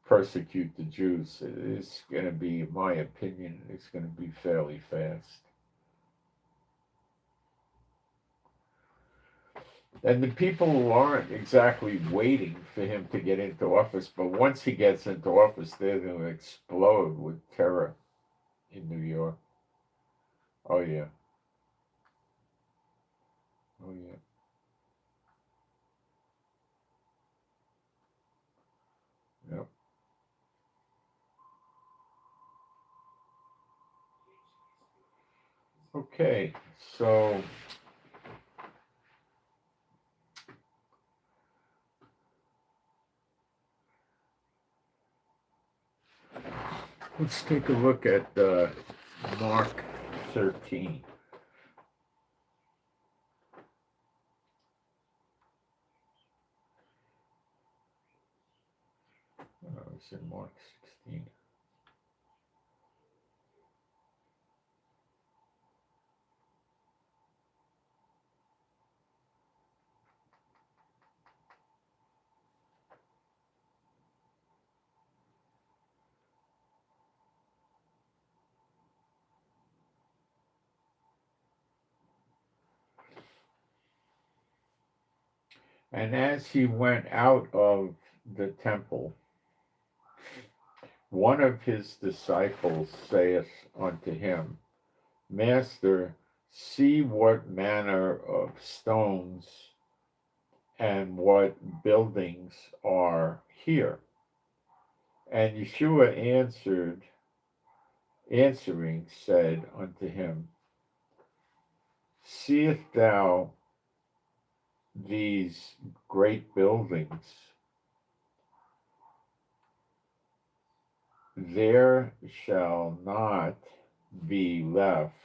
persecute the Jews. It's going to be, in my opinion, it's going to be fairly fast. And the people aren't exactly waiting for him to get into office, but once he gets into office, they're going to explode with terror in New York. Oh, yeah. Oh, yeah. Yep. Okay, so let's take a look at Mark 13. It's in Mark 16. And as he went out of the temple, one of his disciples saith unto him, Master, see what manner of stones and what buildings are here. And Yeshua answering, said unto him, Seest thou these great buildings? There shall not be left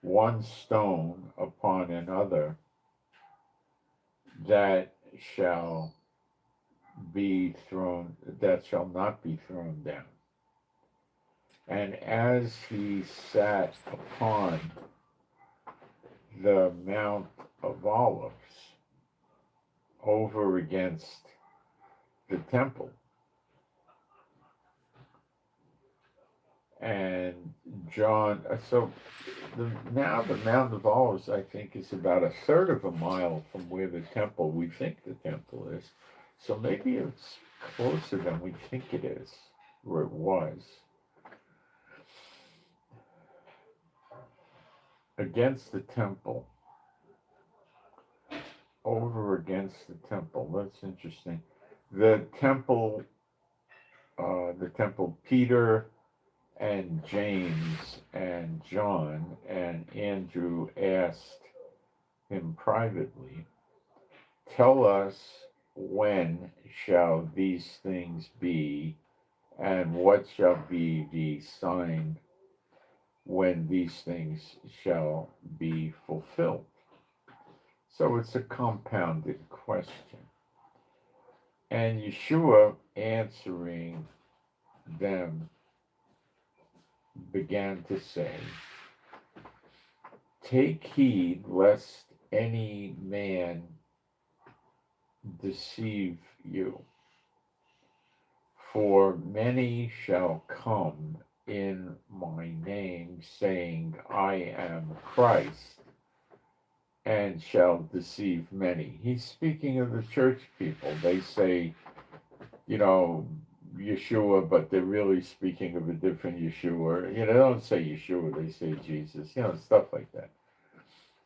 one stone upon another that shall not be thrown down. And as he sat upon the Mount of Olives over against the temple, and John, now the Mount of Olives, I think, is about a third of a mile from where we think the temple is. So maybe it's closer than we think it is, where it was. Against the temple. Over against the temple. That's interesting. The temple, Peter and James and John and Andrew asked him privately, Tell us, when shall these things be, and what shall be the sign when these things shall be fulfilled? So it's a compounded question. And Yeshua answering them began to say, Take heed lest any man deceive you, for many shall come in my name, saying, I am Christ, and shall deceive many. He's speaking of the church people. They say, Yeshua, but they're really speaking of a different Yeshua. They don't say Yeshua, they say Jesus, stuff like that.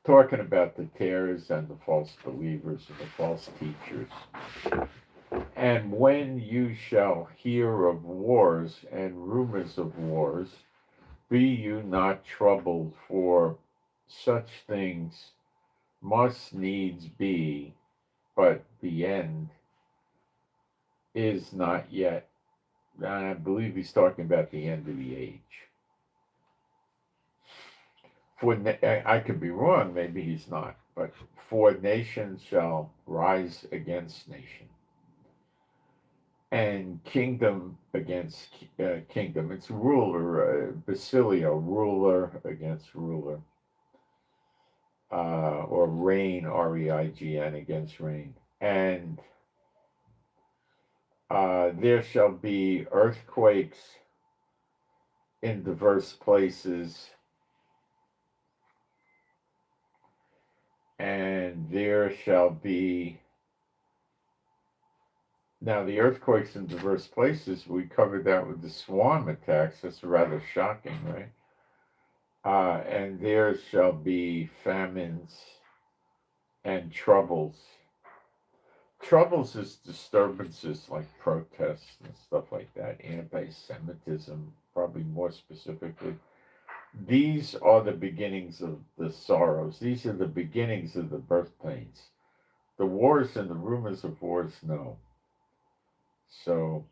Talking about the tares and the false believers and the false teachers. And when you shall hear of wars and rumors of wars, be you not troubled, for such things must needs be, but the end is not yet. And I believe he's talking about the end of the age. I could be wrong, maybe he's not, but for nation shall rise against nation, and kingdom against kingdom. It's ruler, Basilio, ruler against ruler, or reign, REIGN, against reign. And there shall be earthquakes in diverse places, and there shall be. Now, the earthquakes in diverse places, we covered that with the swarm attacks. That's rather shocking, right? And there shall be famines and troubles. Troubles is disturbances like protests and stuff like that, anti-Semitism, probably more specifically. These are the beginnings of the sorrows. These are the beginnings of the birth pains. The wars and the rumors of wars, no. So,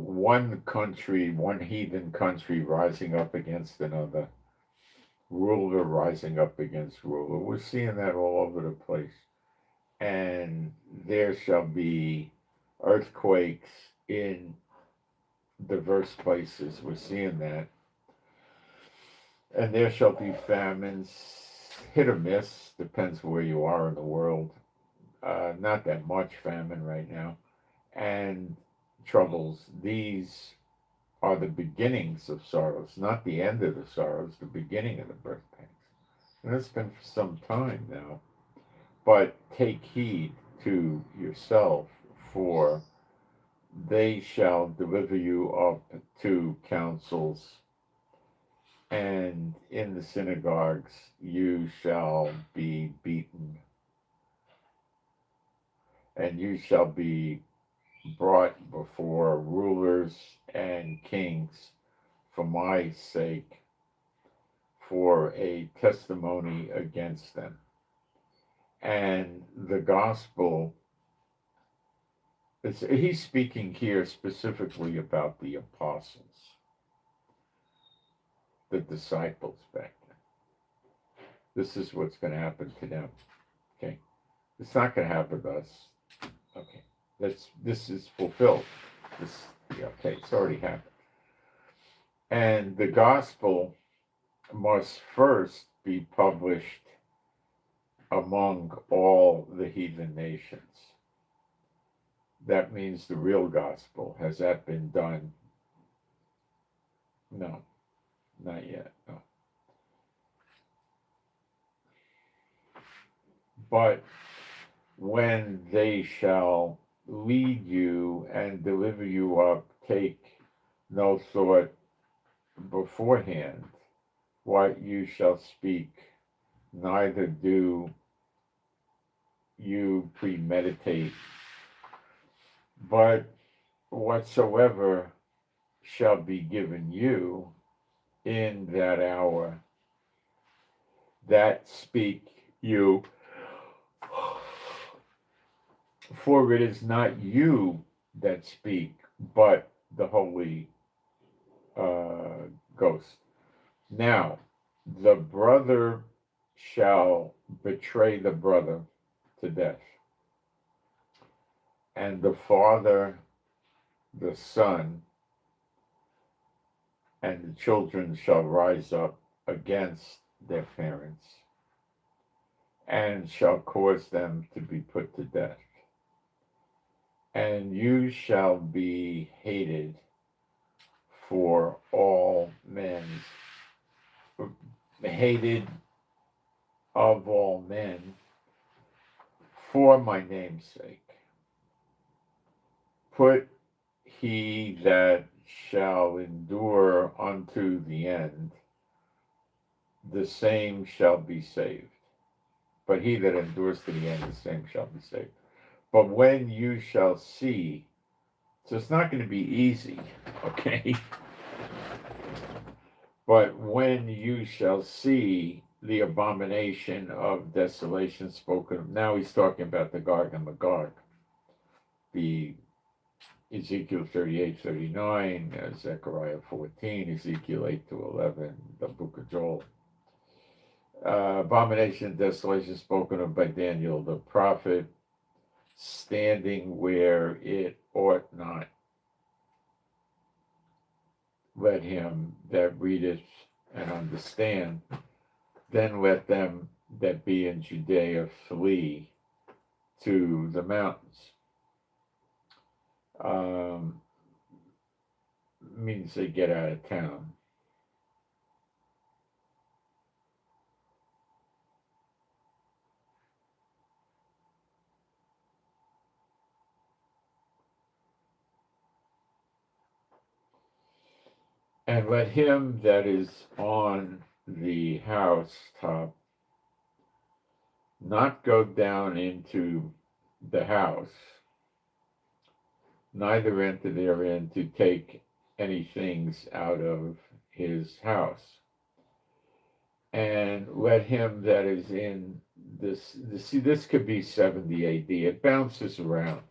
one country, one heathen country rising up against another, ruler rising up against ruler. We're seeing that all over the place. And there shall be earthquakes in diverse places. We're seeing that. And there shall be famines, hit or miss, depends where you are in the world. Not that much famine right now. And troubles. These are the beginnings of sorrows, not the end of the sorrows, the beginning of the birth pangs. And it's been for some time now. But take heed to yourself, for they shall deliver you up to councils, and in the synagogues you shall be beaten, and you shall be brought before rulers and kings for my sake, for a testimony against them. And the gospel, he's speaking here specifically about the apostles, the disciples back then. This is what's going to happen to them. Okay, it's not going to happen to us. Okay, this is fulfilled. Okay, it's already happened. And the gospel must first be published among all the heathen nations. That means the real gospel. Has that been done? No, not yet. No. But when they shall lead you and deliver you up, take no thought beforehand what you shall speak, neither do you premeditate, but whatsoever shall be given you in that hour, that speak you, for it is not you that speak, but the Holy Ghost. Now, the brother shall betray the brother to death, and the father the son, and the children shall rise up against their parents, and shall cause them to be put to death. And you shall be hated for all men, hated of all men, for my name's sake. Put he that shall endure unto the end, the same shall be saved. But he that endures to the end, the same shall be saved. But when you shall see, so it's not going to be easy, okay? But when you shall see the abomination of desolation spoken of, now he's talking about the Gog and Magog, the Ezekiel 38-39, Zechariah 14, Ezekiel 8-11, the book of Joel. Abomination and desolation spoken of by Daniel the prophet, standing where it ought not. Let him that readeth and understand. Then let them that be in Judea flee to the mountains. Means they get out of town. And let him that is on the housetop not go down into the house, neither enter therein to take any things out of his house. And let him that is in see, this could be 70 AD. It bounces around.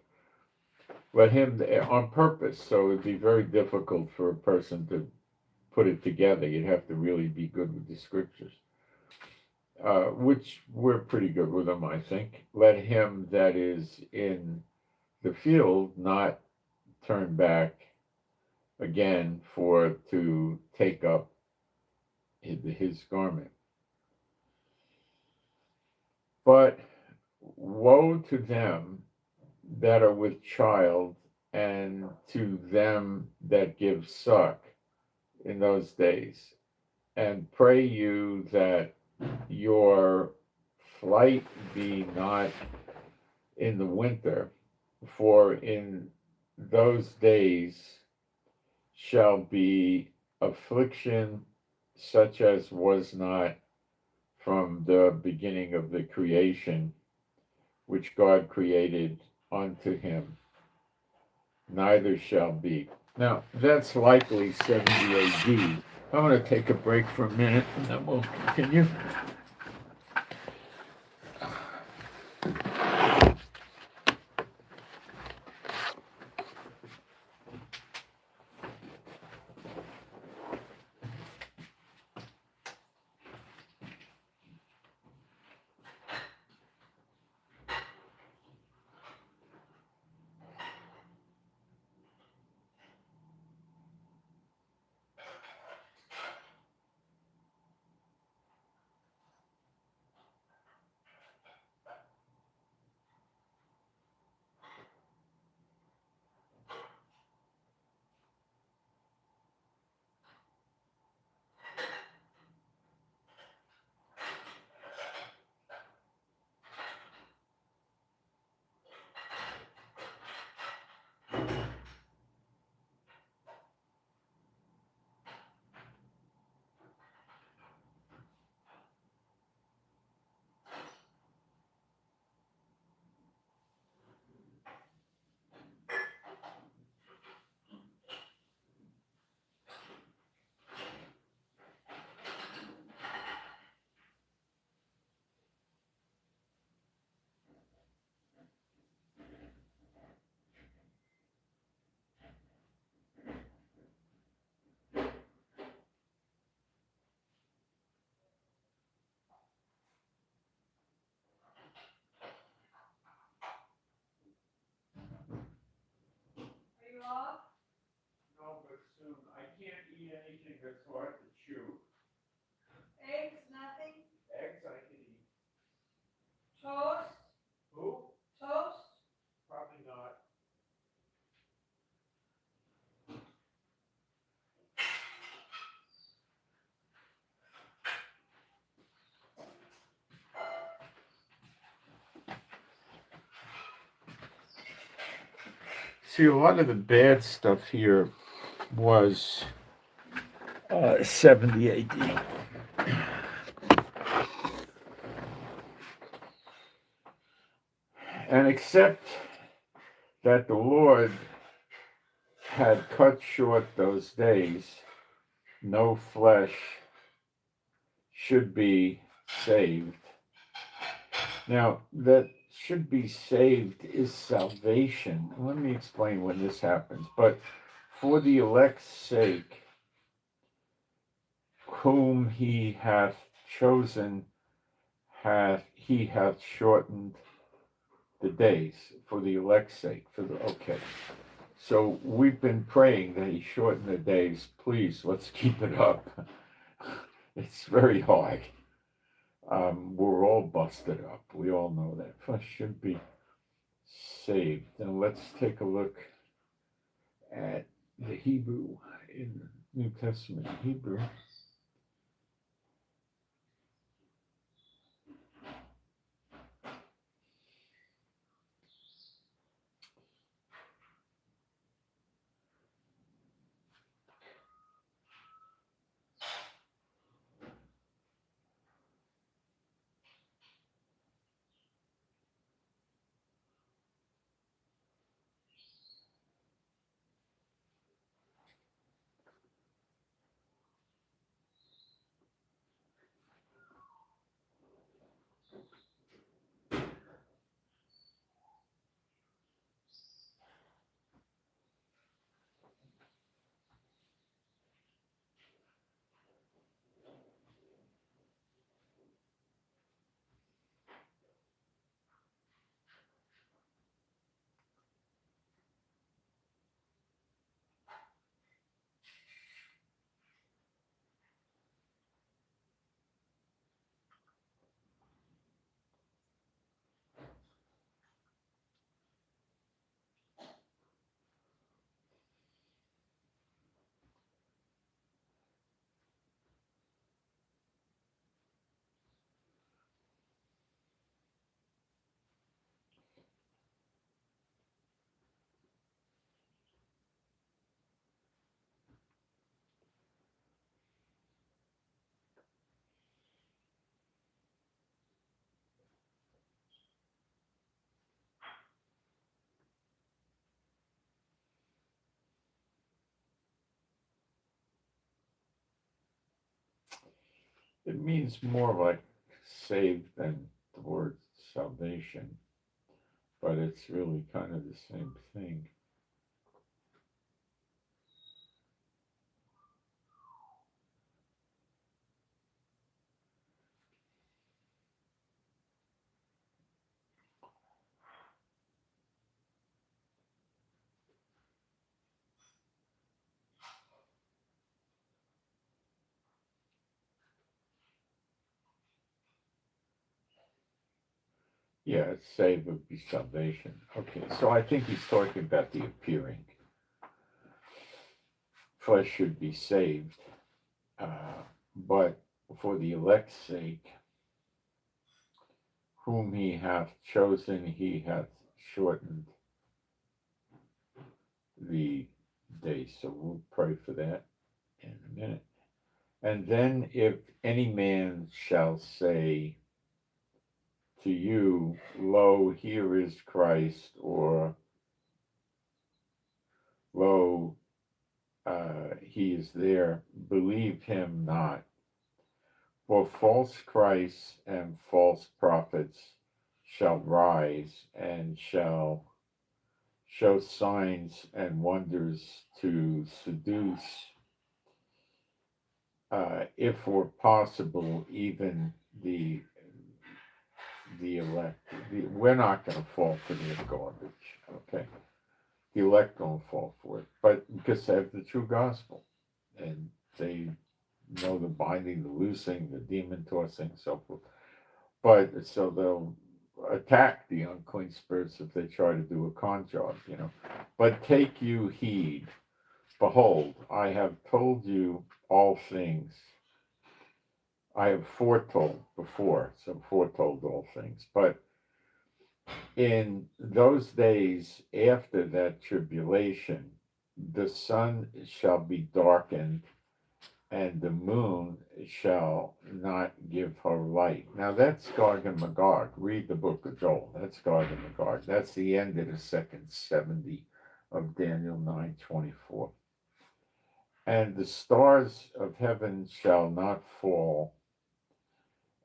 Let him, on purpose, so it'd be very difficult for a person to put it together. You'd have to really be good with the scriptures, which we're pretty good with them, I think. Let him that is in the field not turn back again to take up his garment. But woe to them that are with child, and to them that give suck in those days. And pray you that your flight be not in the winter, for in those days shall be affliction such as was not from the beginning of the creation, which God created unto him, neither shall be. Now, that's likely 70 AD. I'm going to take a break for a minute, and then we'll continue. No, but soon. I can't eat anything that's hard to chew. Eggs, nothing? Eggs I can eat. Toast? Who? Toast? Probably not. See, a lot of the bad stuff here was 70 AD. And except that the Lord had cut short those days, no flesh should be saved. Now, that should be saved is salvation. Let me explain when this happens. But for the elect's sake, whom he hath chosen, he hath shortened the days. For the elect's sake. Okay. So we've been praying that he shorten the days. Please, let's keep it up. It's very hard. We're all busted up. We all know that. Flesh should be saved. Now let's take a look at the Hebrew in the New Testament. Hebrew. It means more like saved than the word salvation, but it's really kind of the same thing. Yeah, save would be salvation. Okay, so I think he's talking about the appearing. Flesh should be saved, but for the elect's sake, whom he hath chosen, he hath shortened the days. So we'll pray for that in a minute. And then if any man shall say to you, lo, here is Christ, or lo, he is there, believe him not. For false Christs and false prophets shall rise and shall show signs and wonders to seduce, if were possible, even the elect. We're not going to fall for their garbage, okay? The elect don't fall for it, but because they have the true gospel, and they know the binding, the loosing, the demon tossing, so forth. But so they'll attack the unclean spirits if they try to do a con job. But take you heed. Behold, I have told you all things. I have foretold before, so foretold all things. But in those days after that tribulation, the sun shall be darkened, and the moon shall not give her light. Now that's Gog and Magog. Read the book of Joel. That's Gog and Magog. That's the end of the second 70 of Daniel 9:24. And the stars of heaven shall not fall,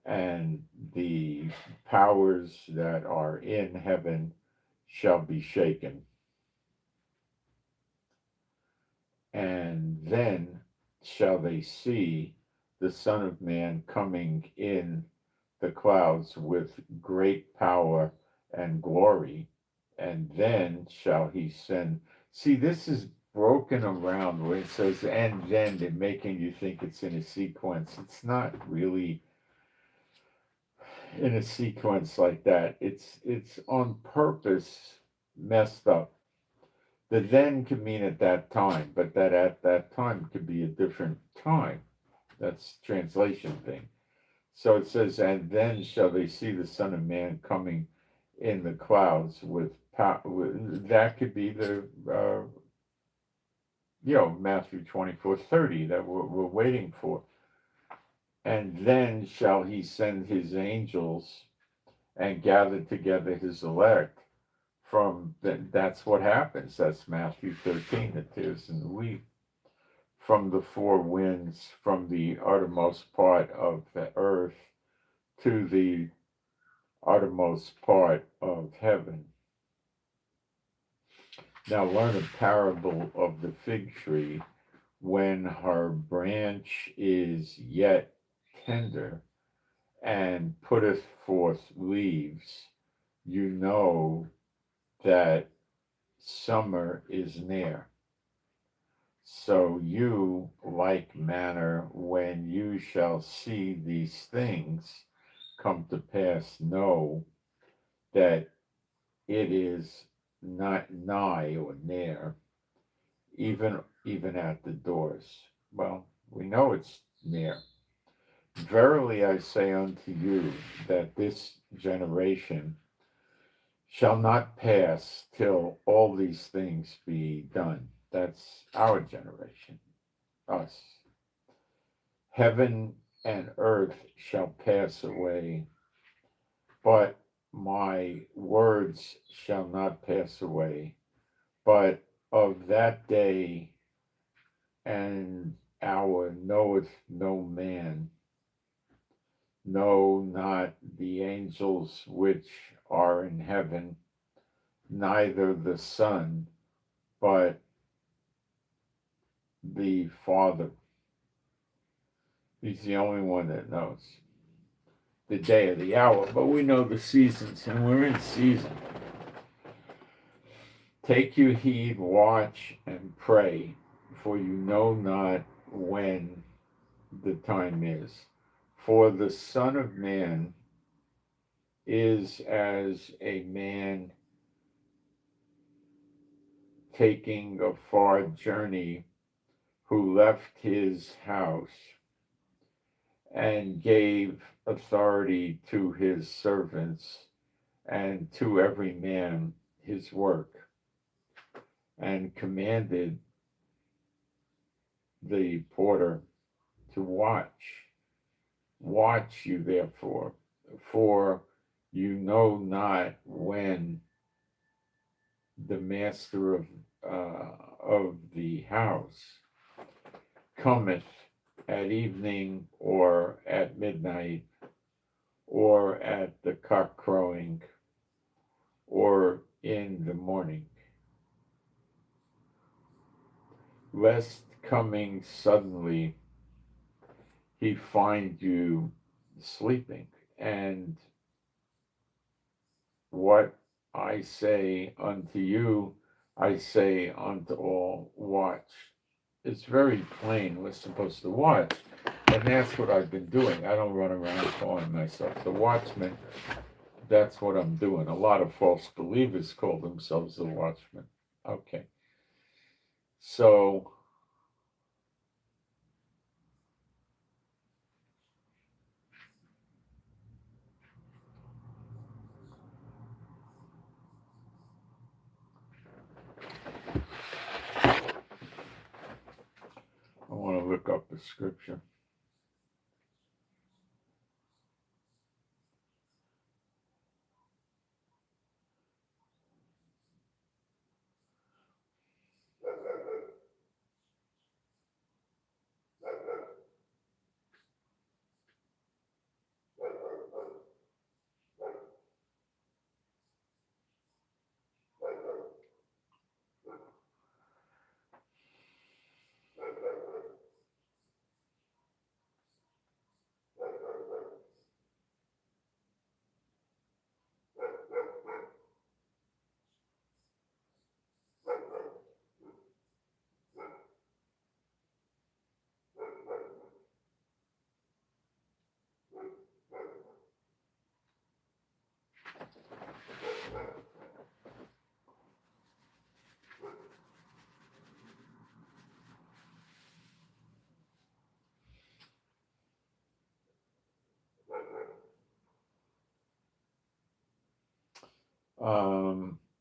and the powers that are in heaven shall be shaken. And then shall they see the Son of Man coming in the clouds with great power and glory, and then shall he send. See, this is broken around where it says, and then they're making you think it's in a sequence. It's not really in a sequence like that. It's on purpose messed up. The then could mean at that time, but that at that time could be a different time. That's translation thing. So it says, and then shall they see the Son of Man coming in the clouds with power. That could be the Matthew 24:30 that we're waiting for. And then shall he send his angels and gather together his elect from that's what happens. That's Matthew 13, the tares and the wheat. From the four winds, from the uttermost part of the earth to the uttermost part of heaven. Now learn a parable of the fig tree. When her branch is yet tender and putteth forth leaves, you know that summer is near. So you, like manner, when you shall see these things come to pass, know that it is not nigh or near, even at the doors. Well, we know it's near. Verily I say unto you that this generation shall not pass till all these things be done. That's our generation, us. Heaven and earth shall pass away, but my words shall not pass away. But of that day and hour knoweth no man, no, not the angels which are in heaven, neither the Son, but the Father. He's the only one that knows the day or the hour, but we know the seasons, and we're in season. Take you heed, watch, and pray, for you know not when the time is. For the Son of Man is as a man taking a far journey, who left his house and gave authority to his servants and to every man his work, and commanded the porter to watch. Watch you therefore, for you know not when the master of the house cometh, at evening or at midnight or at the cock crowing or in the morning, lest coming suddenly he find you sleeping. And what I say unto you, I say unto all, watch. It's very plain. We're supposed to watch. And that's what I've been doing. I don't run around calling myself the watchman. That's what I'm doing. A lot of false believers call themselves the watchman. Okay. So I want to look up the scripture.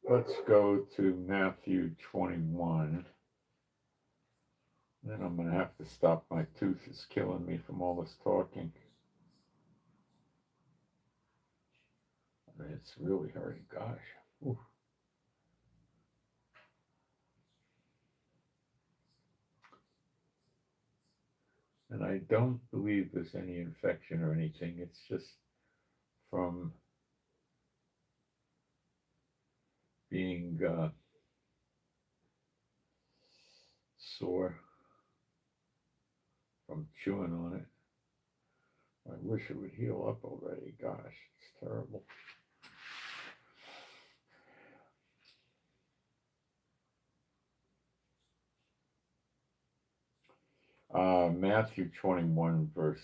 Let's go to Matthew 21. Then I'm going to have to stop. My tooth is killing me from all this talking. I mean, it's really hurting. Gosh. Oof. And I don't believe there's any infection or anything. It's just from being sore from chewing on it. I wish it would heal up already. Gosh, it's terrible. Matthew 21, verse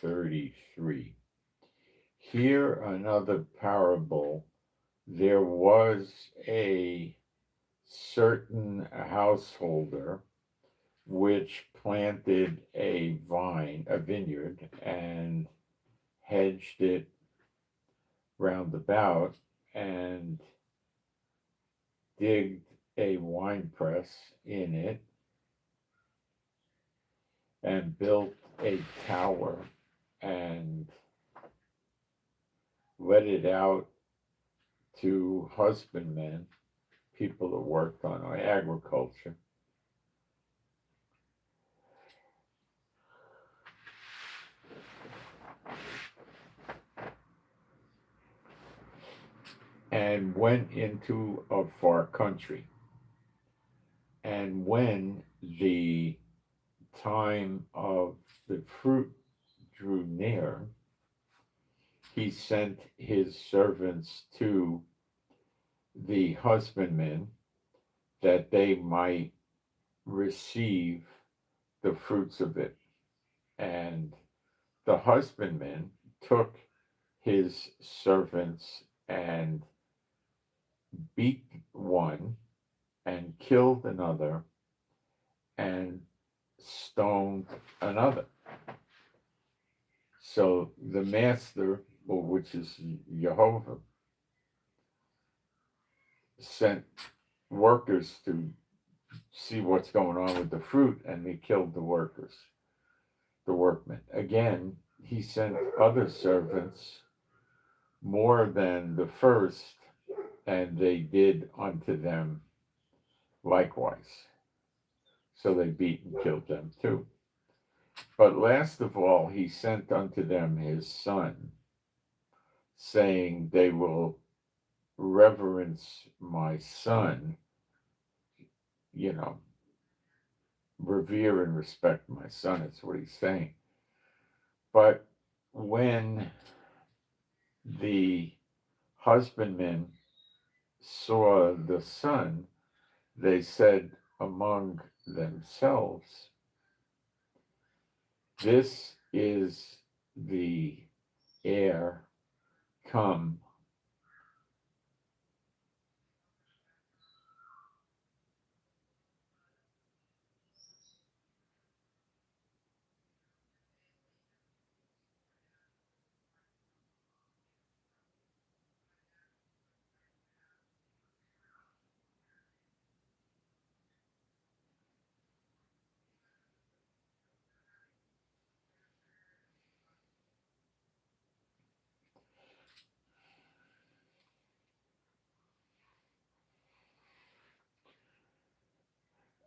33. Here another parable. There was a certain householder which planted a vineyard, and hedged it round about, and digged a winepress in it, and built a tower, and let it out to husbandmen, people that worked on agriculture. and went into a far country. And when the time of the fruit drew near, he sent his servants to the husbandmen that they might receive the fruits of it. And the husbandman took his servants and beat one and killed another and stoned another. So the master, which is Jehovah, sent workers to see what's going on with the fruit, and they killed the workers, the workmen. Again, he sent other servants more than the first, and they did unto them likewise. So they beat and killed them too. But last of all, he sent unto them his son, saying, they will reverence my son, revere and respect my son, is what he's saying. But when the husbandmen saw the son, they said among themselves, this is the heir, come.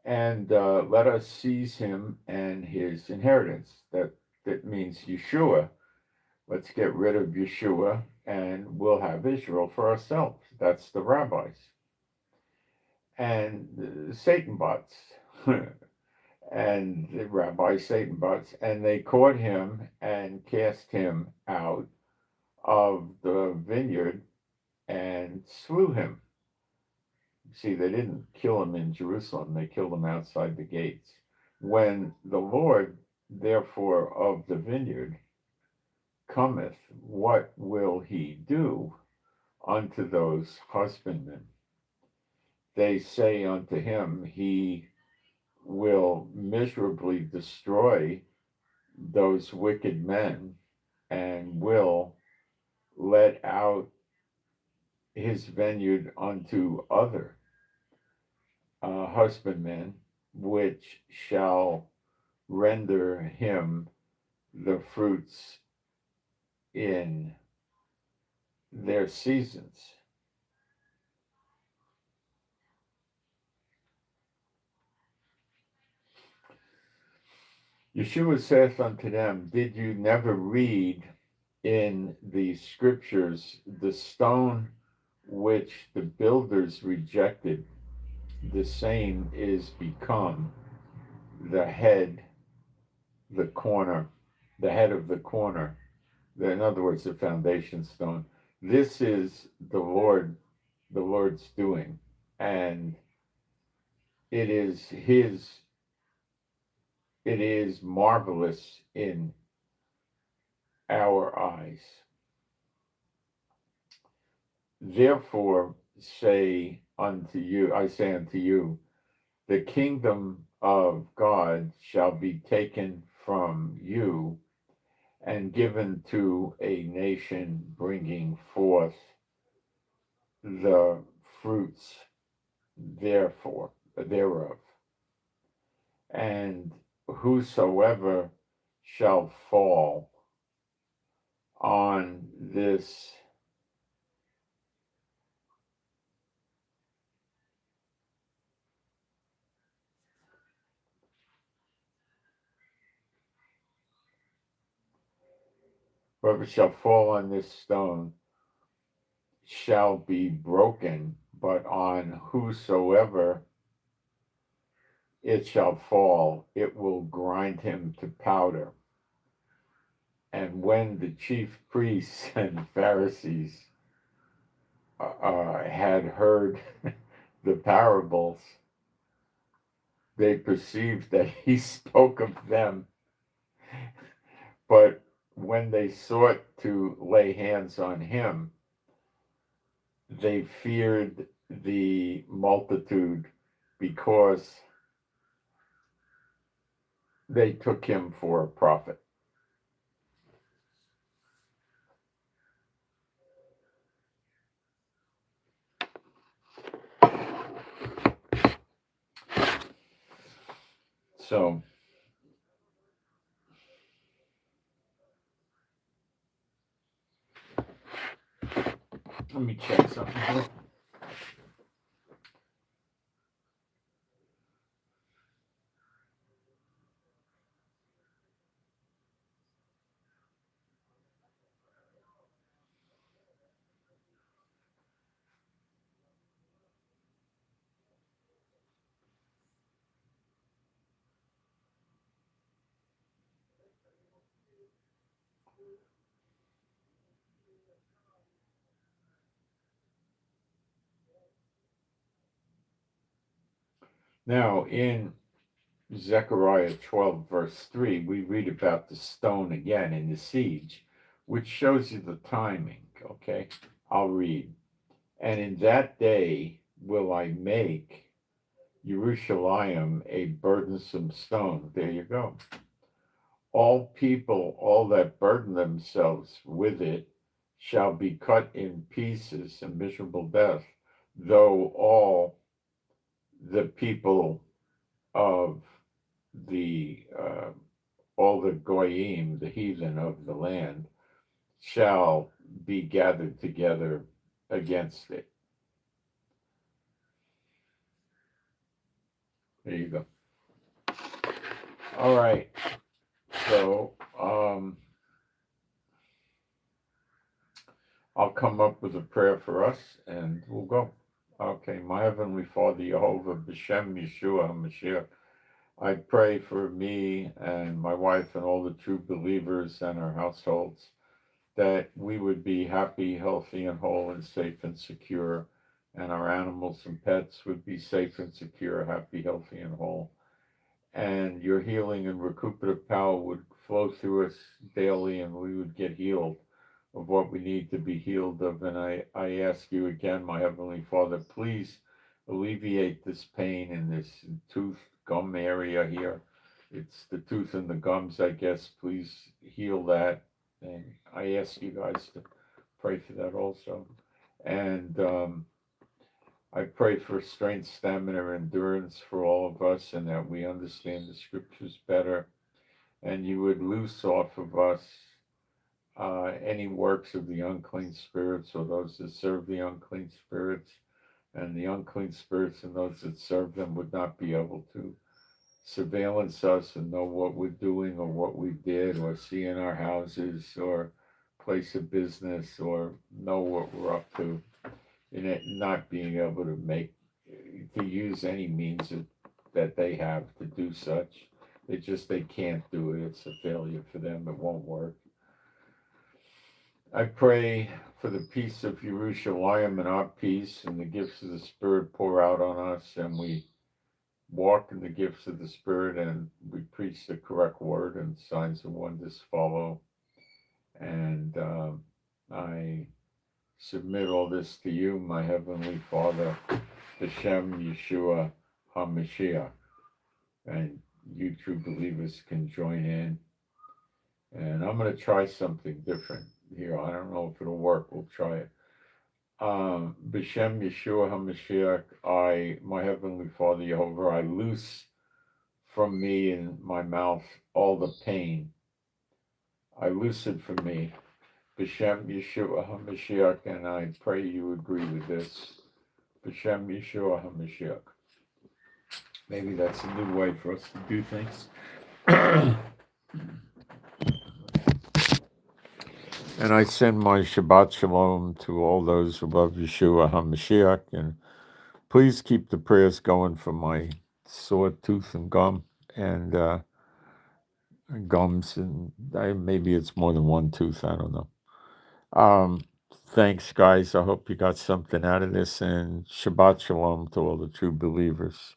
And let us seize him and his inheritance. That means Yeshua. Let's get rid of Yeshua and we'll have Israel for ourselves. That's the rabbis. And Satan bots. And the rabbi Satan bots. And they caught him and cast him out of the vineyard and slew him. See, they didn't kill him in Jerusalem, they killed him outside the gates. When the Lord, therefore, of the vineyard cometh, what will he do unto those husbandmen? They say unto him, he will miserably destroy those wicked men and will let out his vineyard unto other husbandmen, which shall render him the fruits in their seasons. Yeshua saith unto them, did you never read in the scriptures the stone which the builders rejected, the same is become the head, the corner, the head of the corner, in other words, the foundation stone. This is the Lord's doing, and it is marvelous in our eyes. Therefore I say unto you, the kingdom of God shall be taken from you and given to a nation bringing forth the fruits thereof. And whosoever shall fall on this stone shall be broken, but on whosoever it shall fall, it will grind him to powder. And when the chief priests and Pharisees had heard the parables, they perceived that he spoke of them. But when they sought to lay hands on him, they feared the multitude because they took him for a prophet. So, let me check something here. Now, in Zechariah 12, verse 3, we read about the stone again in the siege, which shows you the timing, okay? I'll read. And in that day will I make Jerusalem a burdensome stone. There you go. All people, all that burden themselves with it, shall be cut in pieces and miserable death, though all the people of all the goyim, the heathen of the land, shall be gathered together against it. There you go. All right. So I'll come up with a prayer for us and we'll go. Okay, my Heavenly Father, Jehovah, B'Shem Yeshua HaMashiach, I pray for me and my wife and all the true believers and our households that we would be happy, healthy, and whole, and safe and secure, and our animals and pets would be safe and secure, happy, healthy, and whole. And your healing and recuperative power would flow through us daily, and we would get healed of what we need to be healed of. And I ask you again, my Heavenly Father, please alleviate this pain in this tooth gum area here. It's the tooth and the gums, I guess. Please heal that. And I ask you guys to pray for that also. And I pray for strength, stamina, endurance for all of us, and that we understand the scriptures better. And you would loose off of us any works of the unclean spirits or those that serve the unclean spirits. And the unclean spirits and those that serve them would not be able to surveillance us and know what we're doing or what we did or see in our houses or place of business or know what we're up to, in it not being able to use any means that they have to do such. They can't do it. It's a failure for them. It won't work. I pray for the peace of Jerusalem and our peace, and the gifts of the Spirit pour out on us, and we walk in the gifts of the Spirit, and we preach the correct word, and signs and wonders follow. And I submit all this to you, my Heavenly Father, Hashem Yeshua HaMashiach. And you true believers can join in. And I'm going to try something different here. I don't know if it'll work. We'll try it. B'Shem Yeshua HaMashiach, my Heavenly Father Jehovah, I loose from me and my mouth all the pain. I loose it from me. B'Shem Yeshua HaMashiach, and I pray you agree with this. B'Shem Yeshua HaMashiach. Maybe that's a new way for us to do things. And I send my Shabbat Shalom to all those who love Yeshua HaMashiach. And please keep the prayers going for my sore tooth and gum and gums. And maybe it's more than one tooth. I don't know. Thanks, guys. I hope you got something out of this. And Shabbat Shalom to all the true believers.